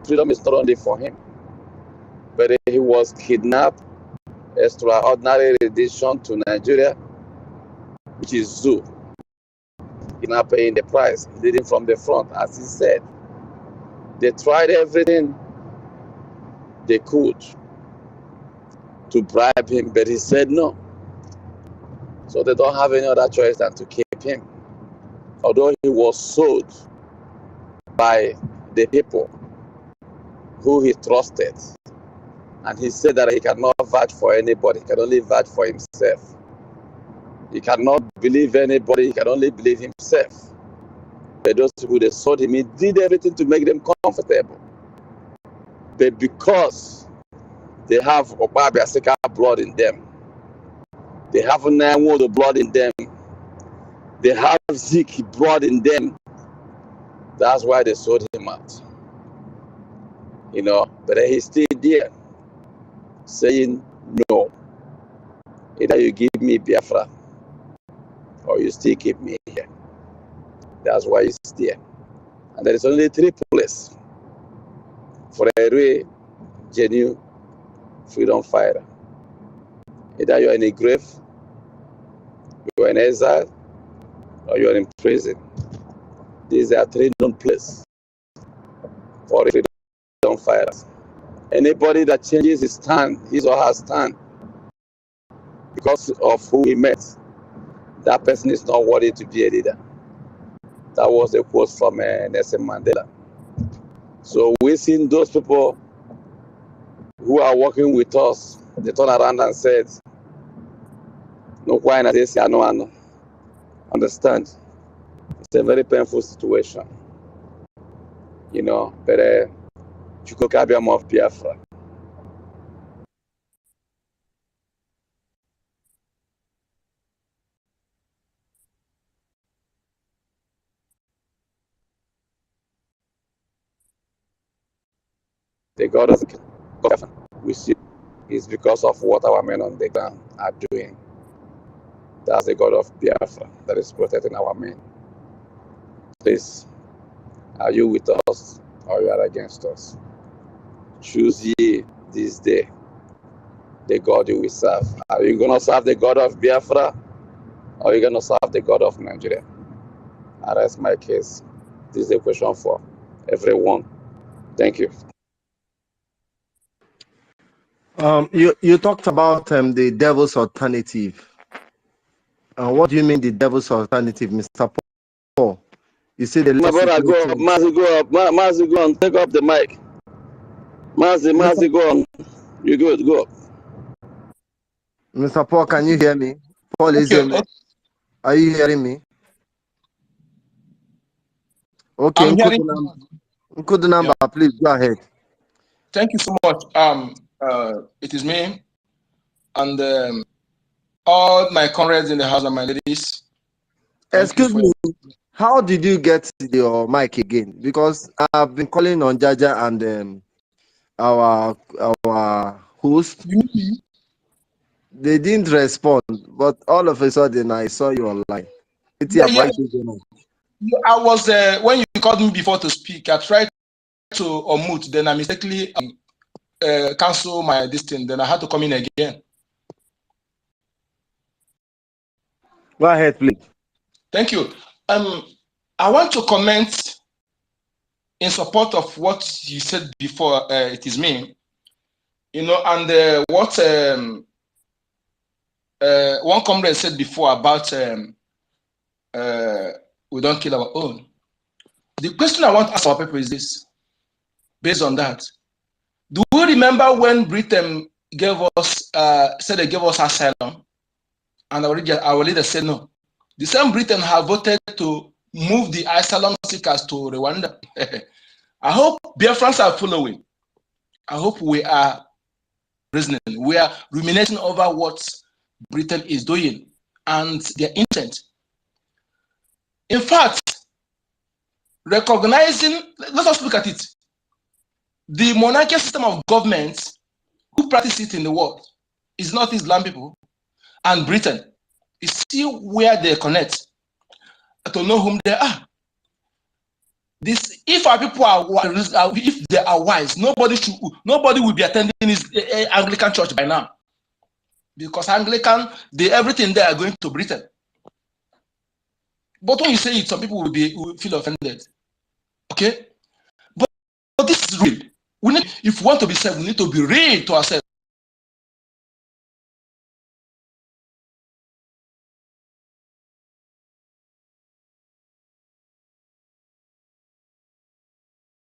Freedom is not only for him, but he was kidnapped, extraordinary rendition to Nigeria, which is zoo. He's not paying the price, leading from the front, as he said. They tried everything they could to bribe him, but he said no. So they don't have any other choice than to keep him. Although he was sold by the people who he trusted. And he said that he cannot vouch for anybody, he can only vouch for himself. He cannot believe anybody, he can only believe himself. But those people, they sold him, he did everything to make them comfortable. But because they have Biafra blood in them, they have WOTOWOTO blood in them, they have Zik blood in them, that's why they sold him out. You know, but he's still there, saying no. Either you give me Biafra, or you still keep me here. That's why he's there. And there is only 3 places for a real, genuine freedom fighter. Either you're in a grave, you're in exile, or you're in prison. These are 3 known places for freedom fighters. Anybody that changes his stand, his or her stand, because of who he met, that person is not worthy to be a leader. That was a quote from Nelson Mandela. So we've seen those people who are working with us, they turn around and said, no, why not? They say, I know. Understand? It's a very painful situation, you know, but Chukwukabiam of Biafra. The God of Biafra we see is because of what our men on the ground are doing. That's the God of Biafra that is protecting our men. Please, are you with us or you are against us? Choose ye this day the God you will serve. Are you going to serve the God of Biafra or are you going to serve the God of Nigeria? I rest my case. This is a question for everyone. Thank you. You talked about the devil's alternative. What do you mean the devil's alternative, Mr. Paul? You say the My brother, go up. Mazi, go up. Mazi, go on. Take up the mic. Mazi, go on. You good? Go up. Mr. Paul, can you hear me? Paul, is hear me? Are you hearing me? Okay, I'm hearing. Include the number, yeah. Please go ahead. Thank you so much. It is me and all my comrades in the house and my ladies. Excuse me. How did you get your mic again? Because I've been calling on Jaja and our host. They didn't respond, but all of a sudden I saw you online. Yeah. I was when you called me before to speak, I tried to unmute, then I mistakenly cancel my distance. Then I had to come in again. Go ahead, please. Thank you. I want to comment in support of what you said before. It is me, you know, and what one comrade said before about we don't kill our own. The question I want to ask our people is this: based on that, do we remember when Britain gave us said they gave us asylum, and our leader said no? The same Britain have voted to move the asylum seekers to Rwanda. I hope Biafrans are following. I hope we are reasoning. We are ruminating over what Britain is doing and their intent. In fact, recognizing, let us look at it. The monarchical system of government who practice it in the world is not Islam people, and Britain is still where they connect to know whom they are. This, if our people are, if they are wise, nobody will be attending this Anglican church by now, because Anglican, everything they are going to Britain. But when you say it, some people will feel offended. Okay, this is real. We need, if we want to be safe, we need to be real to ourselves.